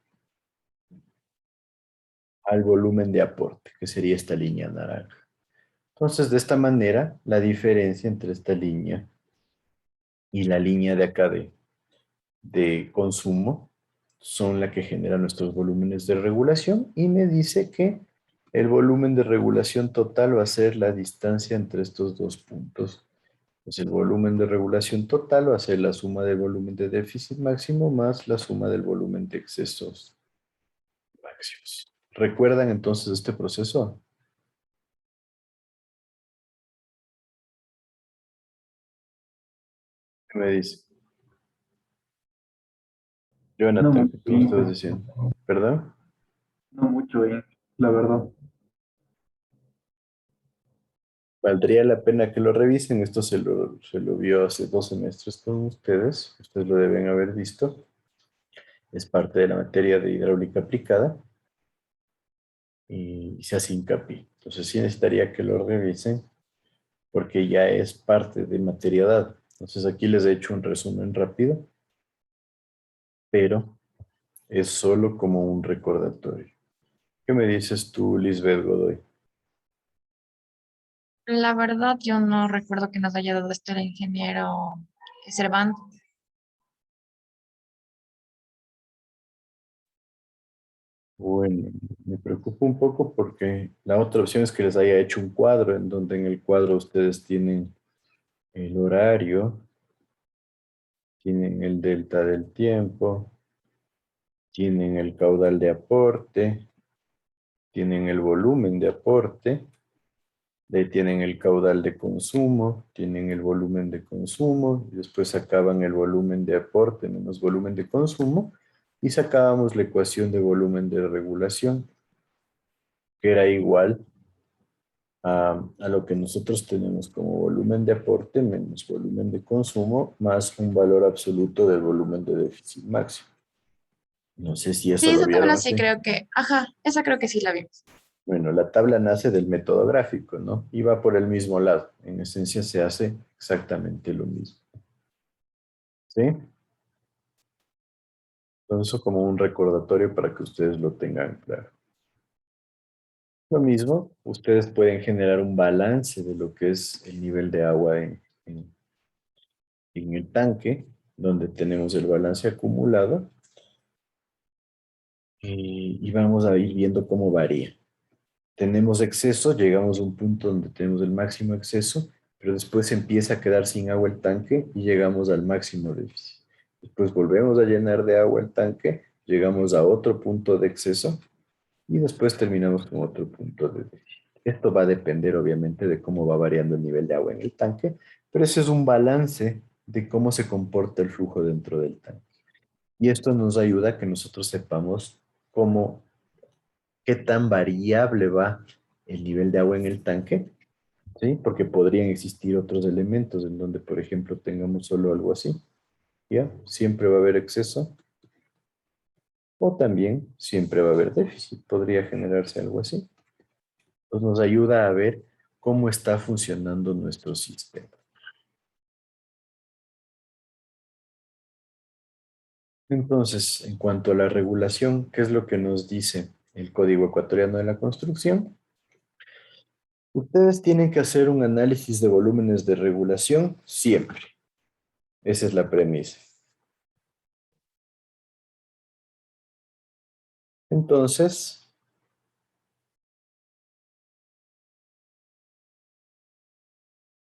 al volumen de aporte, que sería esta línea naranja. Entonces, de esta manera, la diferencia entre esta línea y la línea de acá de consumo son la que genera nuestros volúmenes de regulación y me dice que el volumen de regulación total va a ser la distancia entre estos dos puntos. Pues el volumen de regulación total va a ser la suma del volumen de déficit máximo más la suma del volumen de excesos máximos. ¿Recuerdan entonces este proceso? ¿Qué me dice? No Jonathan, ¿qué mucho, tú me estabas Inge. diciendo? ¿Perdón? No mucho, Inge, la verdad. Valdría la pena que lo revisen. Esto se lo vio hace 2 semestres con ustedes. Ustedes lo deben haber visto. Es parte de la materia de hidráulica aplicada y se hace hincapié. Entonces sí necesitaría que lo revisen porque ya es parte de materia dada. Entonces aquí les he hecho un resumen rápido, pero es solo como un recordatorio. ¿Qué me dices tú, Lisbeth Godoy? La verdad, yo no recuerdo que nos haya dado esto el ingeniero Cervantes. Bueno, me preocupa un poco porque la otra opción es que les haya hecho un cuadro en donde en el cuadro ustedes tienen el horario, tienen el delta del tiempo, tienen el caudal de aporte, tienen el volumen de aporte, de ahí tienen el caudal de consumo, tienen el volumen de consumo, y después sacaban el volumen de aporte menos volumen de consumo, y sacábamos la ecuación de volumen de regulación, que era igual a lo que nosotros tenemos como volumen de aporte menos volumen de consumo, más un valor absoluto del volumen de déficit máximo. No sé si eso Sí, lo esa vieron tabla sí así. creo que, ajá, esa creo que sí la vimos. Bueno, la tabla nace del método gráfico, ¿no? Y va por el mismo lado. En esencia se hace exactamente lo mismo. ¿Sí? Entonces, eso como un recordatorio para que ustedes lo tengan claro. Lo mismo, ustedes pueden generar un balance de lo que es el nivel de agua en el tanque, donde tenemos el balance acumulado, y vamos a ir viendo cómo varía. Tenemos exceso, llegamos a un punto donde tenemos el máximo exceso, pero después empieza a quedar sin agua el tanque y llegamos al máximo déficit. Después volvemos a llenar de agua el tanque, llegamos a otro punto de exceso y después terminamos con otro punto de déficit. Esto va a depender obviamente de cómo va variando el nivel de agua en el tanque, pero ese es un balance de cómo se comporta el flujo dentro del tanque. Y esto nos ayuda a que nosotros sepamos cómo, qué tan variable va el nivel de agua en el tanque, ¿sí? Porque podrían existir otros elementos en donde, por ejemplo, tengamos solo algo así, ¿ya? Siempre va a haber exceso, o también siempre va a haber déficit, podría generarse algo así. Entonces nos ayuda a ver cómo está funcionando nuestro sistema. Entonces, en cuanto a la regulación, ¿qué es lo que nos dice el Código Ecuatoriano de la Construcción? Ustedes tienen que hacer un análisis de volúmenes de regulación siempre. Esa es la premisa. Entonces,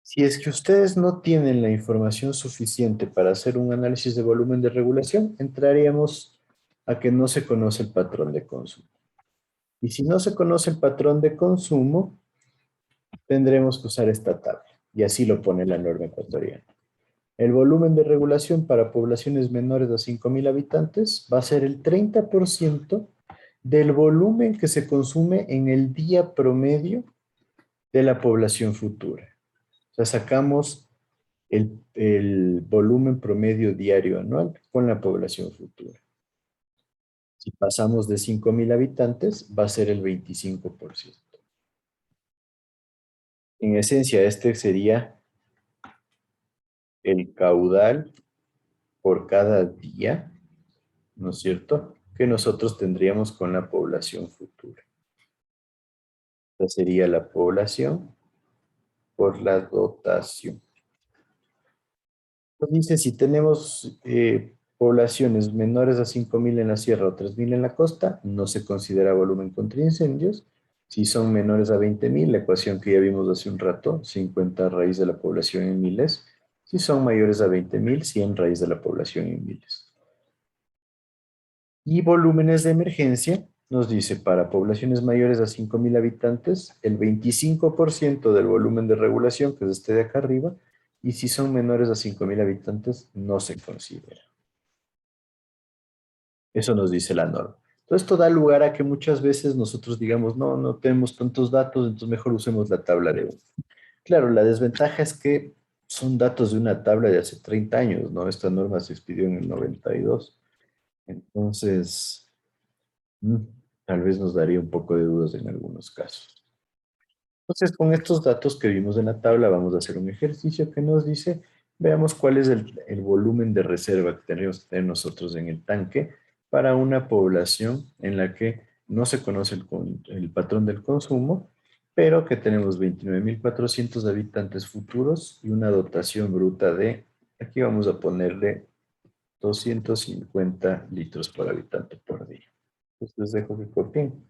si es que ustedes no tienen la información suficiente para hacer un análisis de volumen de regulación, entraríamos a que no se conoce el patrón de consumo. Y si no se conoce el patrón de consumo, tendremos que usar esta tabla. Y así lo pone la norma ecuatoriana. El volumen de regulación para poblaciones menores de 5.000 habitantes va a ser el 30% del volumen que se consume en el día promedio de la población futura. O sea, sacamos el volumen promedio diario anual con la población futura. Si pasamos de 5.000 habitantes, va a ser el 25%. En esencia, este sería el caudal por cada día, ¿no es cierto?, que nosotros tendríamos con la población futura. Esta sería la población por la dotación. Pues dice, si tenemos poblaciones menores a 5.000 en la sierra o 3.000 en la costa, no se considera volumen contra incendios. Si son menores a 20.000, la ecuación que ya vimos hace un rato, 50 raíz de la población en miles. Si son mayores a 20.000, 100 raíz de la población en miles. Y volúmenes de emergencia, nos dice, para poblaciones mayores a 5.000 habitantes, el 25% del volumen de regulación, que es este de acá arriba, y si son menores a 5.000 habitantes, no se considera. Eso nos dice la norma. Entonces, esto da lugar a que muchas veces nosotros digamos, no, no tenemos tantos datos, entonces mejor usemos la tabla de 1. Claro, la desventaja es que son datos de una tabla de hace 30 años, ¿no? Esta norma se expidió en el 92. Entonces, tal vez nos daría un poco de dudas en algunos casos. Entonces, con estos datos que vimos en la tabla, vamos a hacer un ejercicio que nos dice, veamos cuál es el volumen de reserva que tenemos que tener nosotros en el tanque para una población en la que no se conoce el patrón del consumo, pero que tenemos 29.400 habitantes futuros y una dotación bruta de, aquí vamos a ponerle 250 litros por habitante por día. Entonces les dejo que copien.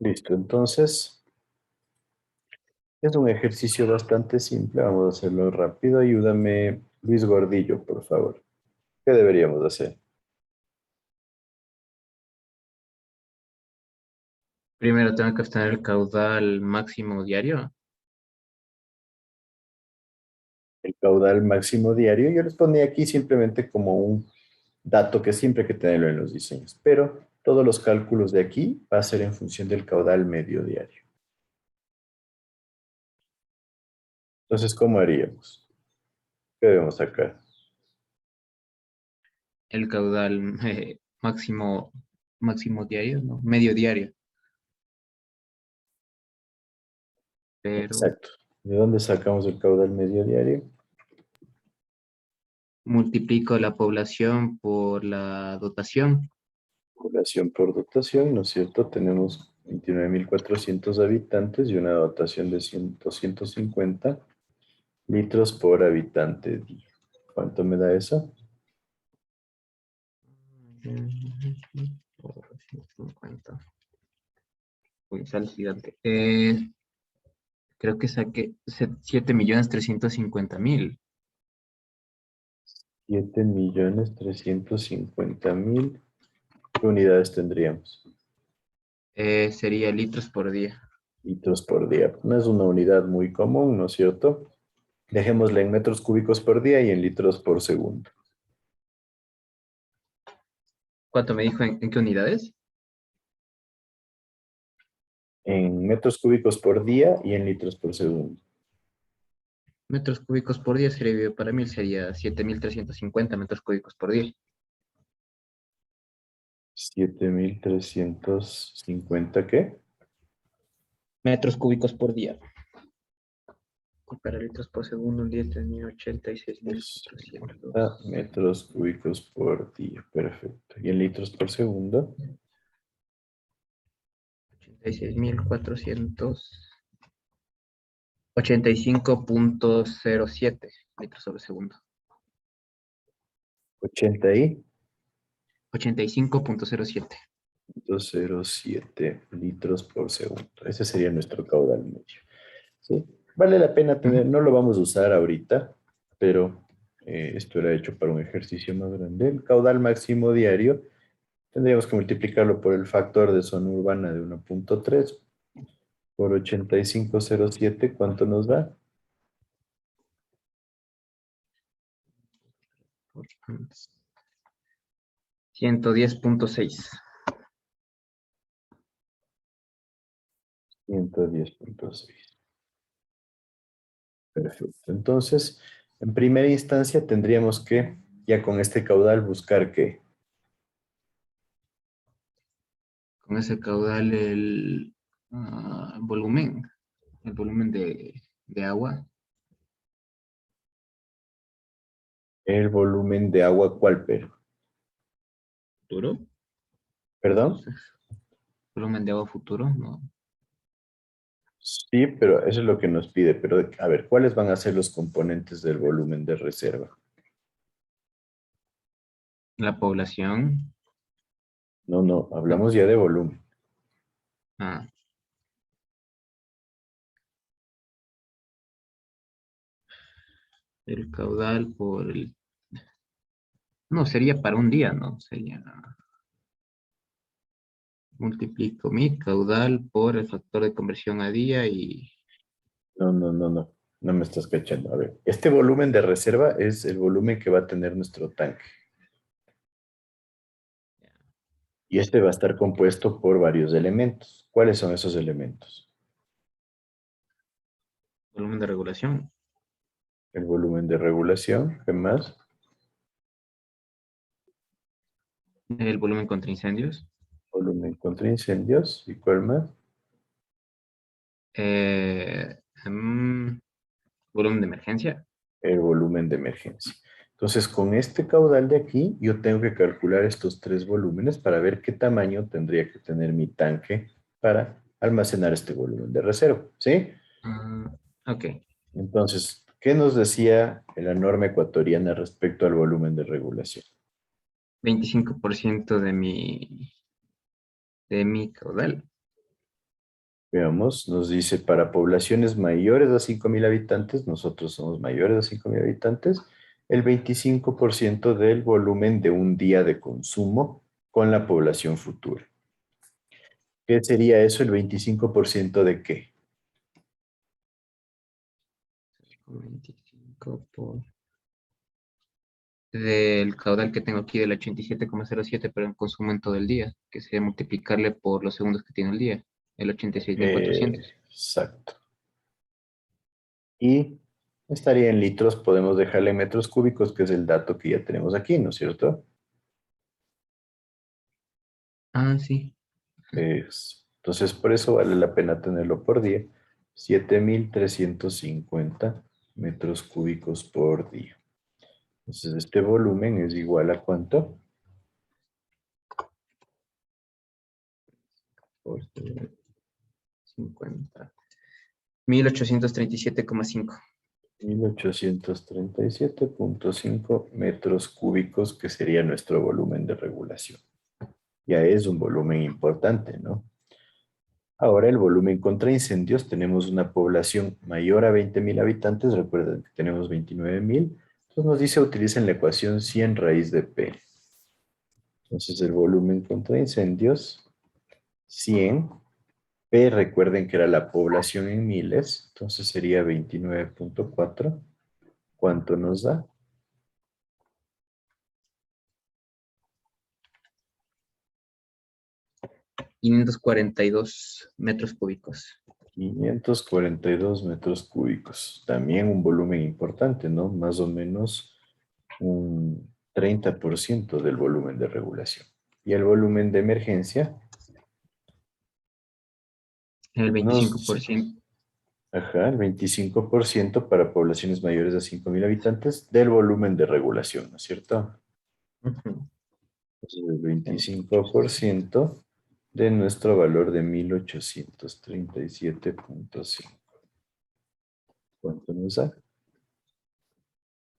Listo, entonces es un ejercicio bastante simple, vamos a hacerlo rápido. Ayúdame, Luis Gordillo, por favor. ¿Qué deberíamos hacer? Primero tengo que obtener el caudal máximo diario. El caudal máximo diario, yo les ponía aquí simplemente como un dato que siempre hay que tenerlo en los diseños, pero todos los cálculos de aquí va a ser en función del caudal medio diario. Entonces, ¿cómo haríamos? ¿Qué debemos sacar? El caudal máximo diario, ¿no? Medio diario. Pero Exacto. ¿De dónde sacamos el caudal medio diario? multiplico la población por la dotación. Población por dotación, ¿no es cierto? Tenemos 29.400 habitantes y una dotación de 250 litros por habitante. ¿Cuánto me da eso? 50. Uy, sale gigante. Creo que saqué 7.350.000. 7.350.000. ¿Qué unidades tendríamos? Sería litros por día. Litros por día. No es una unidad muy común, ¿no es cierto? Dejémosle en metros cúbicos por día y en litros por segundo. ¿Cuánto me dijo en qué unidades? En metros cúbicos por día y en litros por segundo. Metros cúbicos por día sería, para mí sería 7.350 metros cúbicos por día. 7.350, ¿qué? Metros cúbicos por día. Para litros por segundo, un día tenía 86.400. Metros cúbicos por día, perfecto. ¿Y en litros por segundo? 86.400. 85.07 litros sobre segundo. 85.07. 85.07 litros por segundo. Ese sería nuestro caudal medio. ¿Sí? Vale la pena tener, no lo vamos a usar ahorita, pero esto era hecho para un ejercicio más grande. El caudal máximo diario tendríamos que multiplicarlo por el factor de zona urbana de 1.3 por 85.07, ¿cuánto nos da? 110.6. 110.6. Perfecto. Entonces, en primera instancia tendríamos que, ya con este caudal, buscar qué. Con ese caudal el volumen de agua. El volumen de agua, ¿cuál, pero? ¿Futuro? ¿Perdón? Volumen de agua futuro, ¿no? Sí, pero eso es lo que nos pide. Pero, a ver, ¿cuáles van a ser los componentes del volumen de reserva? La población. No, no, hablamos ya de volumen. Ah. El caudal por el... No, sería para un día, ¿no? Sería... Multiplico mi caudal por el factor de conversión a día y... No, no, no, no. No me estás cachando. A ver, este volumen de reserva es el volumen que va a tener nuestro tanque. Y este va a estar compuesto por varios elementos. ¿Cuáles son esos elementos? Volumen de regulación. El volumen de regulación, ¿qué más? El volumen contra incendios. Volumen contra incendios. ¿Y cuál más? Volumen de emergencia. El volumen de emergencia. Entonces, con este caudal de aquí, yo tengo que calcular estos tres volúmenes para ver qué tamaño tendría que tener mi tanque para almacenar este volumen de reserva, ¿sí? Ok. Entonces, ¿qué nos decía la norma ecuatoriana respecto al volumen de regulación? 25% de mi caudal. Veamos, nos dice para poblaciones mayores a 5.000 habitantes, nosotros somos mayores a 5.000 habitantes, el 25% del volumen de un día de consumo con la población futura. ¿Qué sería eso? ¿El 25% de qué? 25 por... Del caudal que tengo aquí del 87,07, pero en consumo en todo el día, que sería multiplicarle por los segundos que tiene el día, el 86.400. Exacto. Y estaría en litros, podemos dejarle en metros cúbicos, que es el dato que ya tenemos aquí, ¿no es cierto? Ah, sí. Entonces, por eso vale la pena tenerlo por día. 7.350 metros cúbicos por día. Entonces, este volumen es igual a ¿cuánto? Por 50. 1837,5. 1837.5 metros cúbicos, que sería nuestro volumen de regulación. Ya es un volumen importante, ¿no? Ahora el volumen contra incendios, tenemos una población mayor a 20.000 habitantes, recuerden que tenemos 29.000, entonces nos dice utilicen la ecuación 100 raíz de P. Entonces el volumen contra incendios, 100, P recuerden que era la población en miles, entonces sería 29.4. ¿Cuánto nos da? 542 metros cúbicos. 542 metros cúbicos. También un volumen importante, ¿no? Más o menos un 30% del volumen de regulación. ¿Y el volumen de emergencia? El 25%. Ajá, el 25% para poblaciones mayores de 5.000 habitantes del volumen de regulación, ¿no es cierto? Entonces, el 25% de nuestro valor de 1837.5. ¿Cuánto nos da?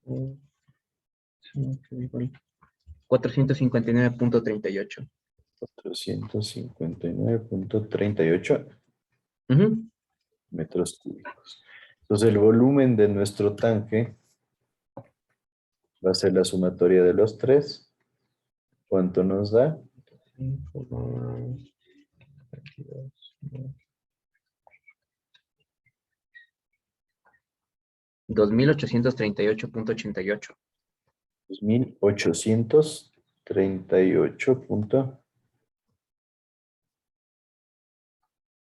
459.38. 459.38 metros cúbicos. Entonces el volumen de nuestro tanque va a ser la sumatoria de los tres. ¿Cuánto nos da? 2.838.88. 2.838.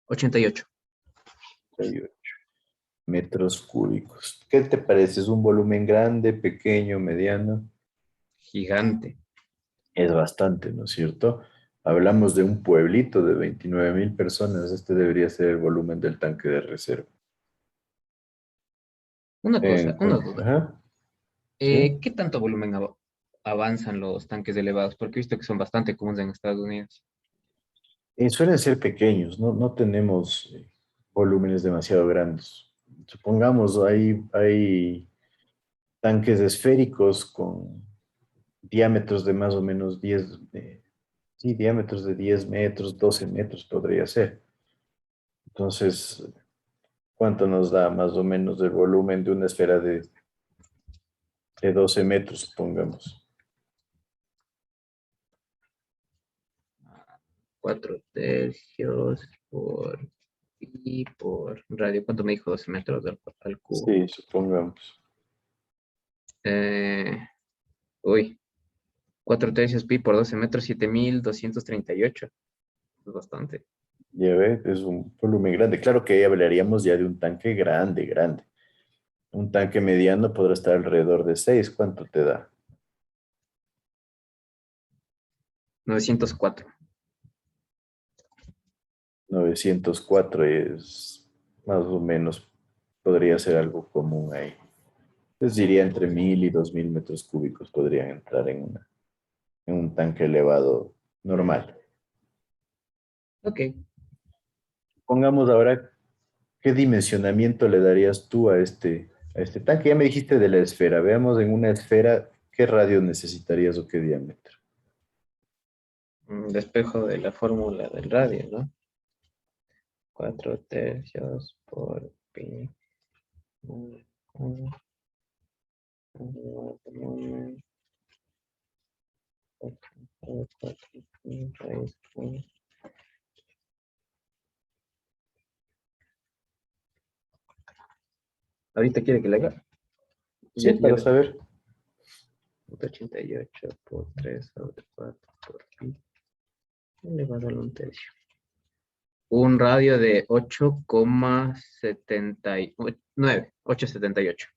88. Metros cúbicos. ¿Qué te parece? ¿Es un volumen grande, pequeño, mediano? Gigante. Es bastante, ¿no es cierto? Hablamos de un pueblito de 29.000 personas. Este debería ser el volumen del tanque de reserva. Una cosa, una duda. Ajá. ¿Sí? ¿Qué tanto volumen avanzan los tanques elevados? Porque he visto que son bastante comunes en Estados Unidos. Suelen ser pequeños, no tenemos volúmenes demasiado grandes. Supongamos, hay tanques esféricos con diámetros de más o menos 10, sí, diámetros de 10 metros, 12 metros podría ser. Entonces, ¿cuánto nos da más o menos el volumen de una esfera de 12 metros, supongamos? 4 tercios por pi por radio. ¿Cuánto me dijo? 12 metros al cubo. Sí, supongamos. Uy, 4 tercios pi por 12 metros, 7238. Es bastante. Ya ve, es un volumen grande. Claro que ahí hablaríamos ya de un tanque grande, grande. Un tanque mediano podrá estar alrededor de 6. ¿Cuánto te da? 904. 904 es más o menos, podría ser algo común ahí. Les diría entre 1000 y 2000 metros cúbicos podrían entrar en un tanque elevado normal. Ok. Pongamos ahora, ¿qué dimensionamiento le darías tú a este tanque? Ya me dijiste de la esfera. Veamos en una esfera, ¿qué radio necesitarías o qué diámetro? Despejo de la fórmula del radio, ¿no? 4 tercios por pi. ¿Ahorita quiere que le haga? Sí, para saber. 88 por 3 sobre 4 por pi. Elevado al 1/3. Un radio de 8,79. 8,78.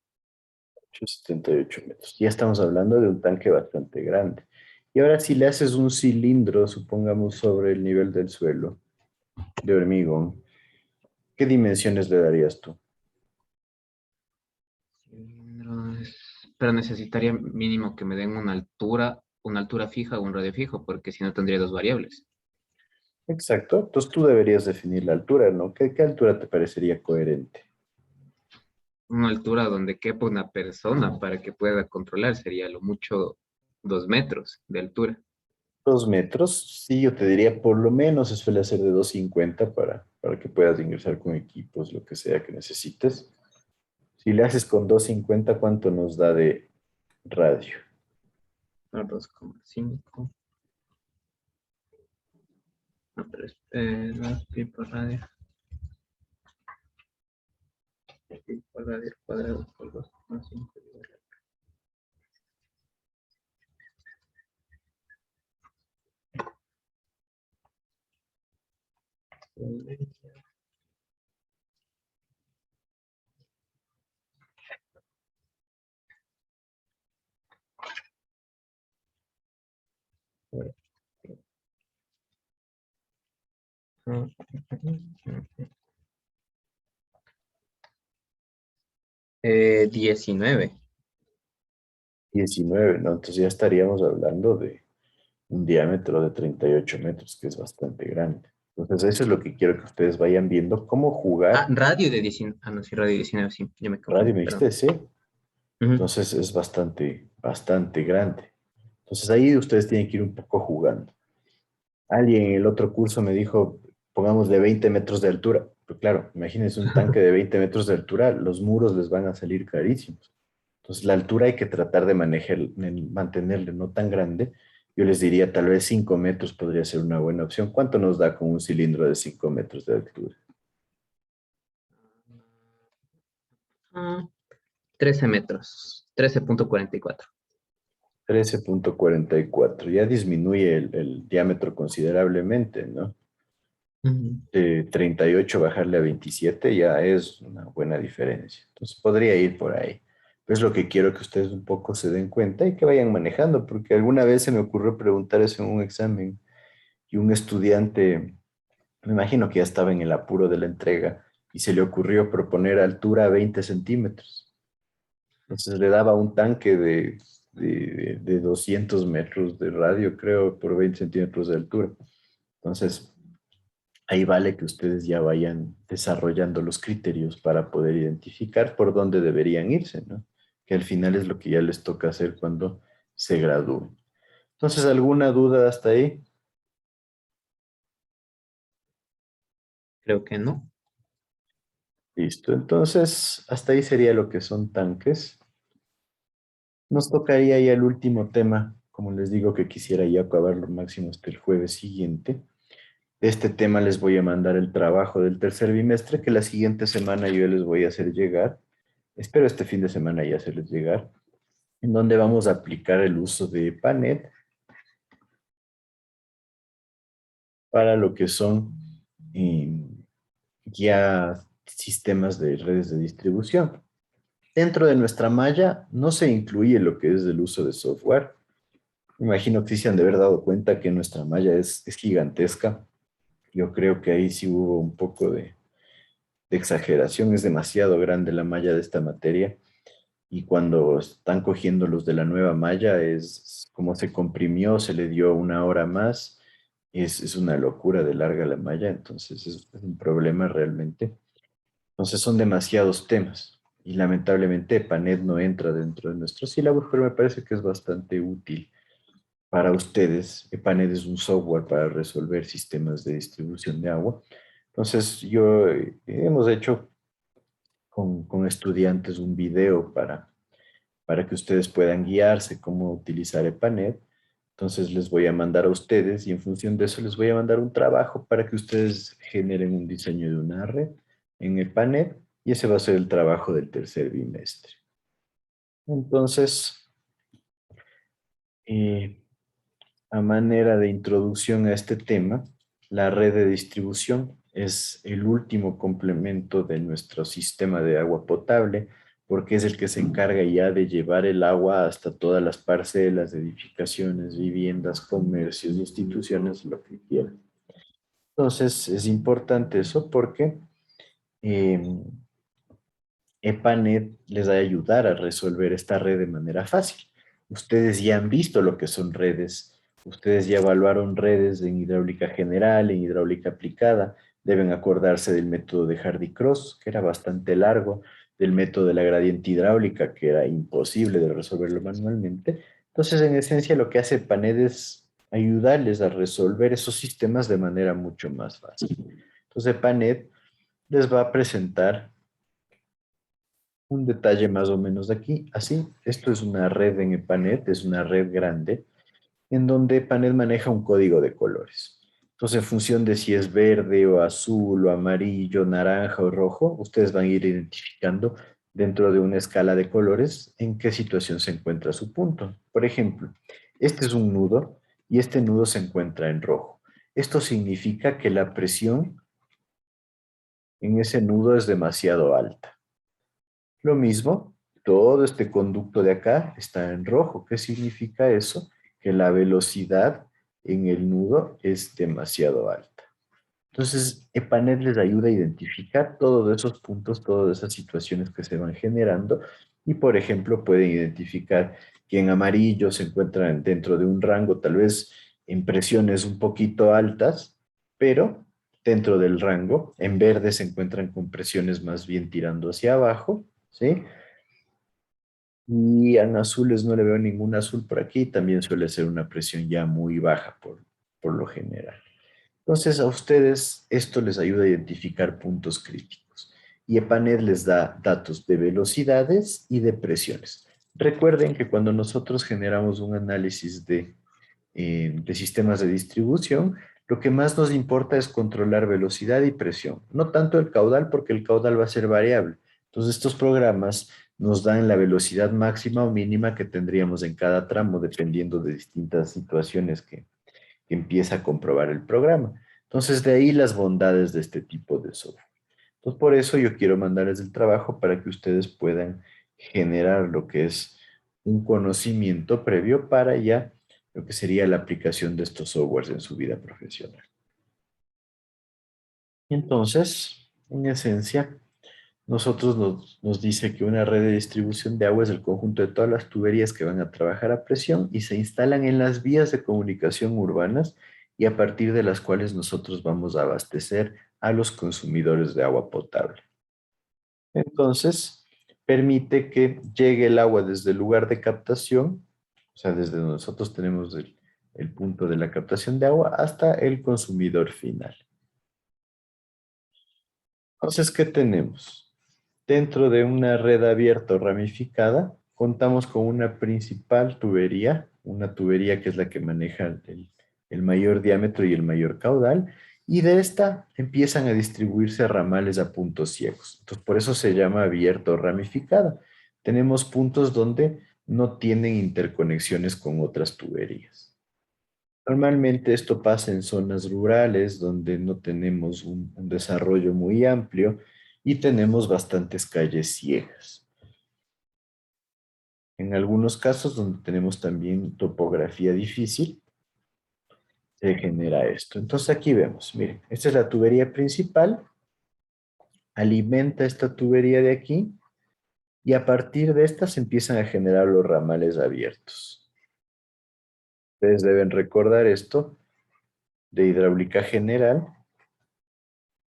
878 metros. Ya estamos hablando de un tanque bastante grande. Y ahora si le haces un cilindro, supongamos sobre el nivel del suelo, de hormigón, ¿qué dimensiones le darías tú? Pero necesitaría mínimo que me den una altura fija o un radio fijo, porque si no tendría dos variables. Exacto. Entonces tú deberías definir la altura, ¿no? ¿Qué altura te parecería coherente? Una altura donde quepa una persona para que pueda controlar sería lo mucho 2 metros de altura. 2 metros, sí, yo te diría por lo menos se suele hacer de 250 para que puedas ingresar con equipos, lo que sea que necesites. Si le haces con 250, ¿cuánto nos da de radio? 2,5. No, pero es 2 pi por radio. Pi por radio al cuadrado por 2,5. Eh, 19. 19, ¿no? Entonces ya estaríamos hablando de un diámetro de 38 metros, que es bastante grande. Entonces eso es lo que quiero que ustedes vayan viendo, cómo jugar. Radio de 19. Ah, no, sí, radio 19, sí. Ya me confundí, Radio, me dijiste, sí. Entonces es bastante, bastante grande. Entonces ahí ustedes tienen que ir un poco jugando. Alguien en el otro curso me dijo, pongamos de 20 metros de altura. Pero claro, imagínense un tanque de 20 metros de altura, los muros les van a salir carísimos. Entonces la altura hay que tratar de mantenerle no tan grande. Yo les diría tal vez 5 metros podría ser una buena opción. ¿Cuánto nos da con un cilindro de 5 metros de altura? 13 metros. 13,44. 13,44. Ya disminuye el diámetro considerablemente, ¿no? De 38 bajarle a 27 ya es una buena diferencia. Entonces podría ir por ahí. Pero es lo que quiero que ustedes un poco se den cuenta y que vayan manejando, porque alguna vez se me ocurrió preguntar eso en un examen y un estudiante, me imagino que ya estaba en el apuro de la entrega y se le ocurrió proponer altura a 20 centímetros. Entonces le daba un tanque de 200 metros de radio, creo, por 20 centímetros de altura. Entonces, ahí vale que ustedes ya vayan desarrollando los criterios para poder identificar por dónde deberían irse, ¿no? Que al final es lo que ya les toca hacer cuando se gradúen. Entonces, ¿alguna duda hasta ahí? Creo que no. Listo, entonces hasta ahí sería lo que son tanques. Nos tocaría ya el último tema, como les digo que quisiera ya acabar lo máximo hasta el jueves siguiente. De este tema les voy a mandar el trabajo del tercer bimestre que la siguiente semana yo les voy a hacer llegar. Espero este fin de semana ya hacerles llegar, en donde vamos a aplicar el uso de Panet para lo que son ya sistemas de redes de distribución. Dentro de nuestra malla no se incluye lo que es el uso de software. Me imagino que sí se han de haber dado cuenta que nuestra malla es gigantesca. Yo creo que ahí sí hubo un poco de exageración. Es demasiado grande la malla de esta materia. Y cuando están cogiendo los de la nueva malla, es como se comprimió, se le dio una hora más. Es una locura de larga la malla, entonces es un problema realmente. Entonces son demasiados temas. Y lamentablemente Panet no entra dentro de nuestros sílabos, pero me parece que es bastante útil para ustedes. Panet es un software para resolver sistemas de distribución de agua. Entonces hemos hecho con estudiantes un video para que ustedes puedan guiarse cómo utilizar EPANET. Entonces les voy a mandar a ustedes y en función de eso les voy a mandar un trabajo para que ustedes generen un diseño de una red en EPANET y ese va a ser el trabajo del tercer bimestre. Entonces, a manera de introducción a este tema, la red de distribución es el último complemento de nuestro sistema de agua potable, porque es el que se encarga ya de llevar el agua hasta todas las parcelas, edificaciones, viviendas, comercios, instituciones, lo que quieran. Entonces, es importante eso porque EPANET les va a ayudar a resolver esta red de manera fácil. Ustedes ya han visto lo que son redes. Ustedes ya evaluaron redes en hidráulica general, en hidráulica aplicada. Deben acordarse del método de Hardy-Cross, que era bastante largo, del método de la gradiente hidráulica, que era imposible de resolverlo manualmente. Entonces, en esencia, lo que hace EPANET es ayudarles a resolver esos sistemas de manera mucho más fácil. Entonces, EPANET les va a presentar un detalle más o menos de aquí, así. Esto es una red en EPANET, es una red grande, en donde EPANET maneja un código de colores. Entonces, en función de si es verde o azul o amarillo, naranja o rojo, ustedes van a ir identificando dentro de una escala de colores en qué situación se encuentra su punto. Por ejemplo, este es un nudo y este nudo se encuentra en rojo. Esto significa que la presión en ese nudo es demasiado alta. Lo mismo, todo este conducto de acá está en rojo. ¿Qué significa eso? Que la velocidad en el nudo es demasiado alta. Entonces, EPANET les ayuda a identificar todos esos puntos, todas esas situaciones que se van generando y, por ejemplo, pueden identificar que en amarillo se encuentran dentro de un rango, tal vez en presiones un poquito altas, pero dentro del rango. En verde se encuentran con presiones más bien tirando hacia abajo, ¿sí? Y en azules no le veo ningún azul por aquí, también suele ser una presión ya muy baja por lo general. Entonces a ustedes esto les ayuda a identificar puntos críticos y EPANET les da datos de velocidades y de presiones. Recuerden que cuando nosotros generamos un análisis de sistemas de distribución, lo que más nos importa es controlar velocidad y presión, no tanto el caudal porque el caudal va a ser variable. Entonces estos programas nos dan la velocidad máxima o mínima que tendríamos en cada tramo dependiendo de distintas situaciones que empieza a comprobar el programa. Entonces, de ahí las bondades de este tipo de software. Entonces, por eso yo quiero mandarles el trabajo para que ustedes puedan generar lo que es un conocimiento previo para ya lo que sería la aplicación de estos softwares en su vida profesional. Entonces, en esencia, nosotros nos dice que una red de distribución de agua es el conjunto de todas las tuberías que van a trabajar a presión y se instalan en las vías de comunicación urbanas y a partir de las cuales nosotros vamos a abastecer a los consumidores de agua potable. Entonces, permite que llegue el agua desde el lugar de captación, o sea, desde donde nosotros tenemos el punto de la captación de agua hasta el consumidor final. Entonces, ¿qué tenemos? Dentro de una red abierta o ramificada, contamos con una principal tubería, una tubería que es la que maneja el mayor diámetro y el mayor caudal, y de esta empiezan a distribuirse ramales a puntos ciegos. Entonces, por eso se llama abierta o ramificada. Tenemos puntos donde no tienen interconexiones con otras tuberías. Normalmente esto pasa en zonas rurales donde no tenemos un desarrollo muy amplio y tenemos bastantes calles ciegas. En algunos casos donde tenemos también topografía difícil, se genera esto. Entonces aquí vemos, miren, esta es la tubería principal, alimenta esta tubería de aquí y a partir de esta se empiezan a generar los ramales abiertos. Ustedes deben recordar esto de hidráulica general,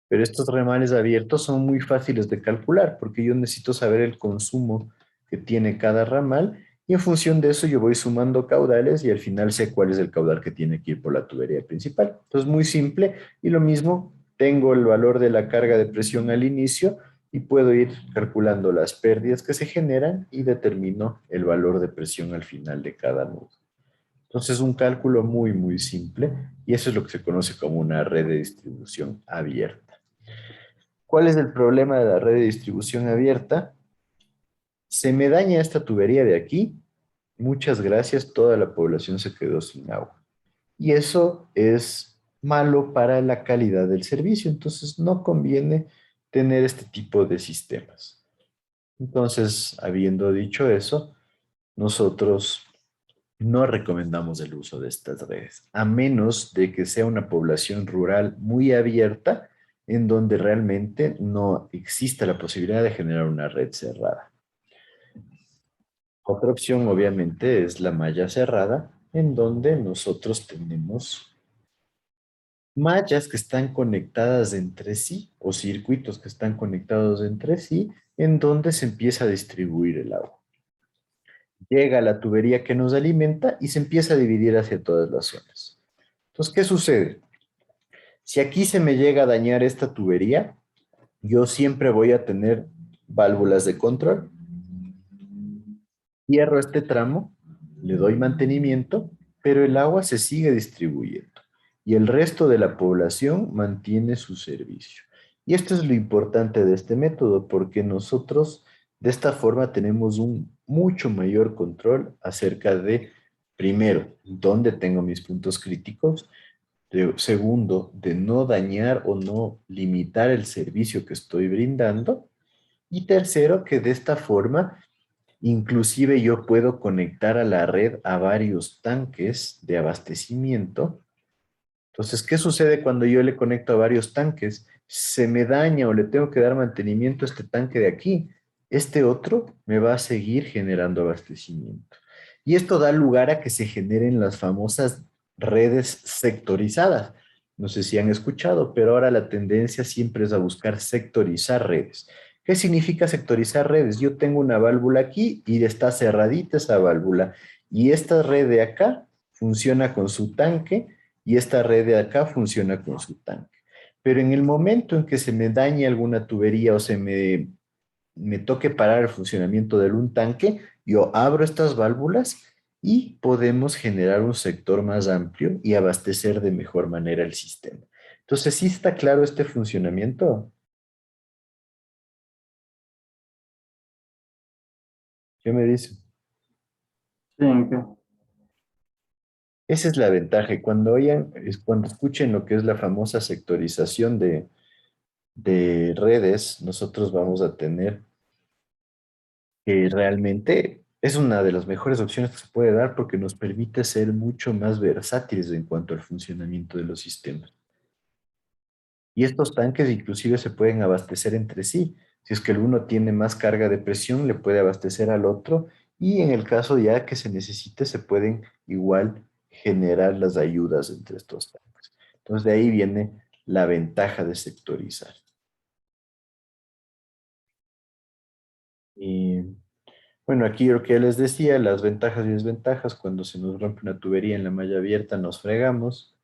pero estos ramales abiertos son muy fáciles de calcular porque yo necesito saber el consumo que tiene cada ramal y en función de eso yo voy sumando caudales y al final sé cuál es el caudal que tiene que ir por la tubería principal. Entonces muy simple y lo mismo, tengo el valor de la carga de presión al inicio y puedo ir calculando las pérdidas que se generan y determino el valor de presión al final de cada nudo. Entonces es un cálculo muy, muy simple y eso es lo que se conoce como una red de distribución abierta. ¿Cuál es el problema de la red de distribución abierta? Se me daña esta tubería de aquí, muchas gracias, toda la población se quedó sin agua. Y eso es malo para la calidad del servicio, entonces no conviene tener este tipo de sistemas. Entonces, habiendo dicho eso, nosotros no recomendamos el uso de estas redes, a menos de que sea una población rural muy abierta, en donde realmente no exista la posibilidad de generar una red cerrada. Otra opción, obviamente, es la malla cerrada, en donde nosotros tenemos mallas que están conectadas entre sí, o circuitos que están conectados entre sí, en donde se empieza a distribuir el agua. Llega a la tubería que nos alimenta y se empieza a dividir hacia todas las zonas. Entonces, ¿qué sucede? Si aquí se me llega a dañar esta tubería, yo siempre voy a tener válvulas de control. Cierro este tramo, le doy mantenimiento, pero el agua se sigue distribuyendo y el resto de la población mantiene su servicio. Y esto es lo importante de este método, porque nosotros de esta forma tenemos un mucho mayor control acerca de, primero, dónde tengo mis puntos críticos, segundo, de no dañar o no limitar el servicio que estoy brindando, y tercero, que de esta forma inclusive yo puedo conectar a la red a varios tanques de abastecimiento. Entonces, ¿qué sucede cuando yo le conecto a varios tanques? Se me daña o le tengo que dar mantenimiento a este tanque de aquí. Este otro me va a seguir generando abastecimiento. Y esto da lugar a que se generen las famosas redes sectorizadas. No sé si han escuchado, pero ahora la tendencia siempre es a buscar sectorizar redes. ¿Qué significa sectorizar redes? Yo tengo una válvula aquí y está cerradita esa válvula. Y esta red de acá funciona con su tanque y esta red de acá funciona con su tanque. Pero en el momento en que se me dañe alguna tubería o se me toque parar el funcionamiento de un tanque, yo abro estas válvulas y podemos generar un sector más amplio y abastecer de mejor manera el sistema. Entonces, ¿sí está claro este funcionamiento? ¿Qué me dicen? Sí, ¿en qué? Esa es la ventaja. Y cuando oigan, cuando escuchen lo que es la famosa sectorización de redes, nosotros vamos a tener que realmente es una de las mejores opciones que se puede dar porque nos permite ser mucho más versátiles en cuanto al funcionamiento de los sistemas. Y estos tanques inclusive se pueden abastecer entre sí. Si es que el uno tiene más carga de presión, le puede abastecer al otro y en el caso ya que se necesite, se pueden igual generar las ayudas entre estos tanques. Entonces de ahí viene la ventaja de sectorizar. Y bueno, aquí lo que ya les decía, las ventajas y desventajas. Cuando se nos rompe una tubería en la malla abierta, nos fregamos.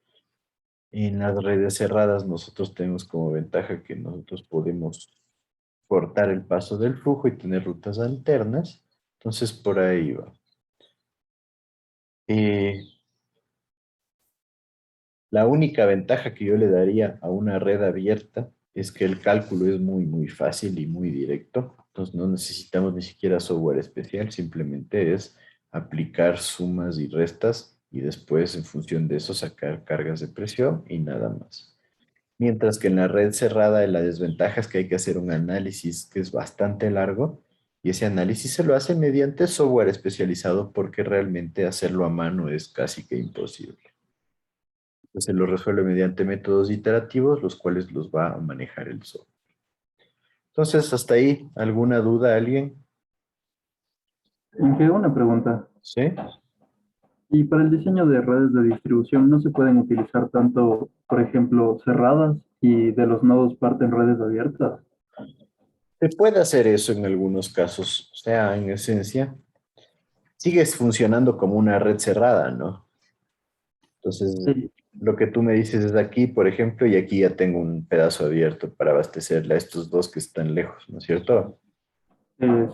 En las redes cerradas, nosotros tenemos como ventaja que nosotros podemos cortar el paso del flujo y tener rutas alternas. Entonces, por ahí va. La única ventaja que yo le daría a una red abierta es que el cálculo es muy, muy fácil y muy directo. Entonces no necesitamos ni siquiera software especial, simplemente es aplicar sumas y restas y después en función de eso sacar cargas de presión y nada más. Mientras que en la red cerrada la desventaja es que hay que hacer un análisis que es bastante largo y ese análisis se lo hace mediante software especializado porque realmente hacerlo a mano es casi que imposible. Se lo resuelve mediante métodos iterativos, los cuales los va a manejar el software. Entonces, hasta ahí, ¿alguna duda alguien? Inge, una pregunta. ¿Sí? Y para el diseño de redes de distribución, ¿no se pueden utilizar tanto, por ejemplo, cerradas y de los nodos parten redes abiertas? Se puede hacer eso en algunos casos. O sea, en esencia, sigues funcionando como una red cerrada, ¿no? Entonces, Sí, lo que tú me dices es aquí, por ejemplo, y aquí ya tengo un pedazo abierto para abastecerle a estos dos que están lejos, ¿no es cierto?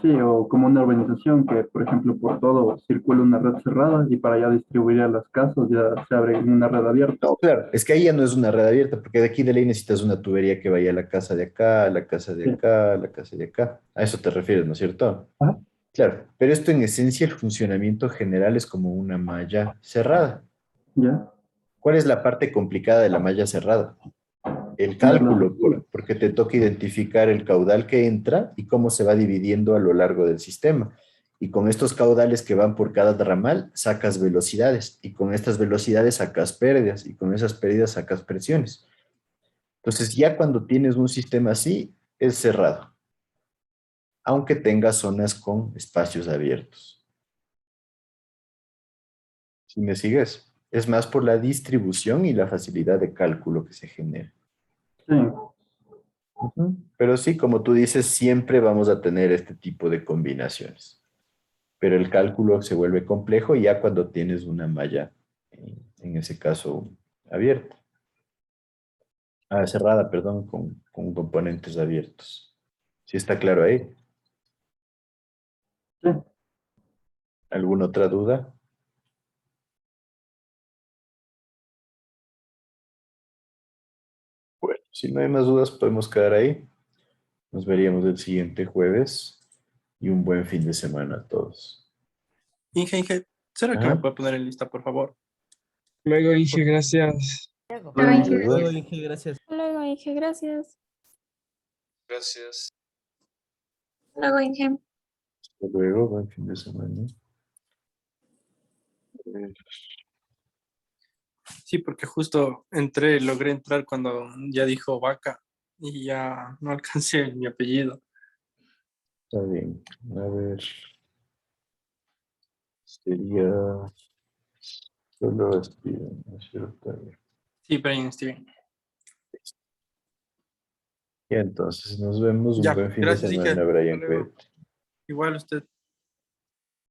sí, o como una urbanización que, por ejemplo, por todo circula una red cerrada y para ya distribuir a las casas ya se abre una red abierta. No, claro, es que ahí ya no es una red abierta, porque de aquí de ley necesitas una tubería que vaya a la casa de acá, a la casa de Sí. acá, a la casa de acá. A eso te refieres, ¿no es cierto? Ajá. Claro, pero esto en esencia, el funcionamiento general es como una malla cerrada. ¿Ya? ¿Cuál es la parte complicada de la malla cerrada? El Tener las cálculo, porque te toca identificar el caudal que entra y cómo se va dividiendo a lo largo del sistema. Y con estos caudales que van por cada ramal, sacas velocidades. Y con estas velocidades sacas pérdidas. Y con esas pérdidas sacas presiones. Entonces, ya cuando tienes un sistema así, es cerrado. Aunque tenga zonas con espacios abiertos. ¿Sí me sigues? Es más por la distribución y la facilidad de cálculo que se genera. Sí. Ujú. Pero sí, como tú dices, siempre vamos a tener este tipo de combinaciones. Pero el cálculo se vuelve complejo ya cuando tienes una malla, en ese caso, abierta. Cerrada, perdón, con componentes abiertos. ¿Sí está claro ahí? Sí. ¿Alguna otra duda? Bueno, si no hay más dudas, podemos quedar ahí. Nos veríamos el siguiente jueves y un buen fin de semana a todos. Inge, ¿será que me Ajá. puede poner en lista, por favor? Luego, Inge, gracias. Luego, Inge, Luego. Luego, Inge, gracias. Luego, Inge, gracias. Gracias. luego, Inge. Hasta luego, buen fin de semana. Sí, porque justo logré entrar cuando ya dijo vaca y ya no alcancé mi apellido. Está bien. A ver. Sería solo Steven, ¿no es cierto? Sí, Brian Steven. Y entonces nos vemos. Un Ya, buen fin de gracias, Inge. semana, Brian. Hasta luego. Cuídate. Igual usted.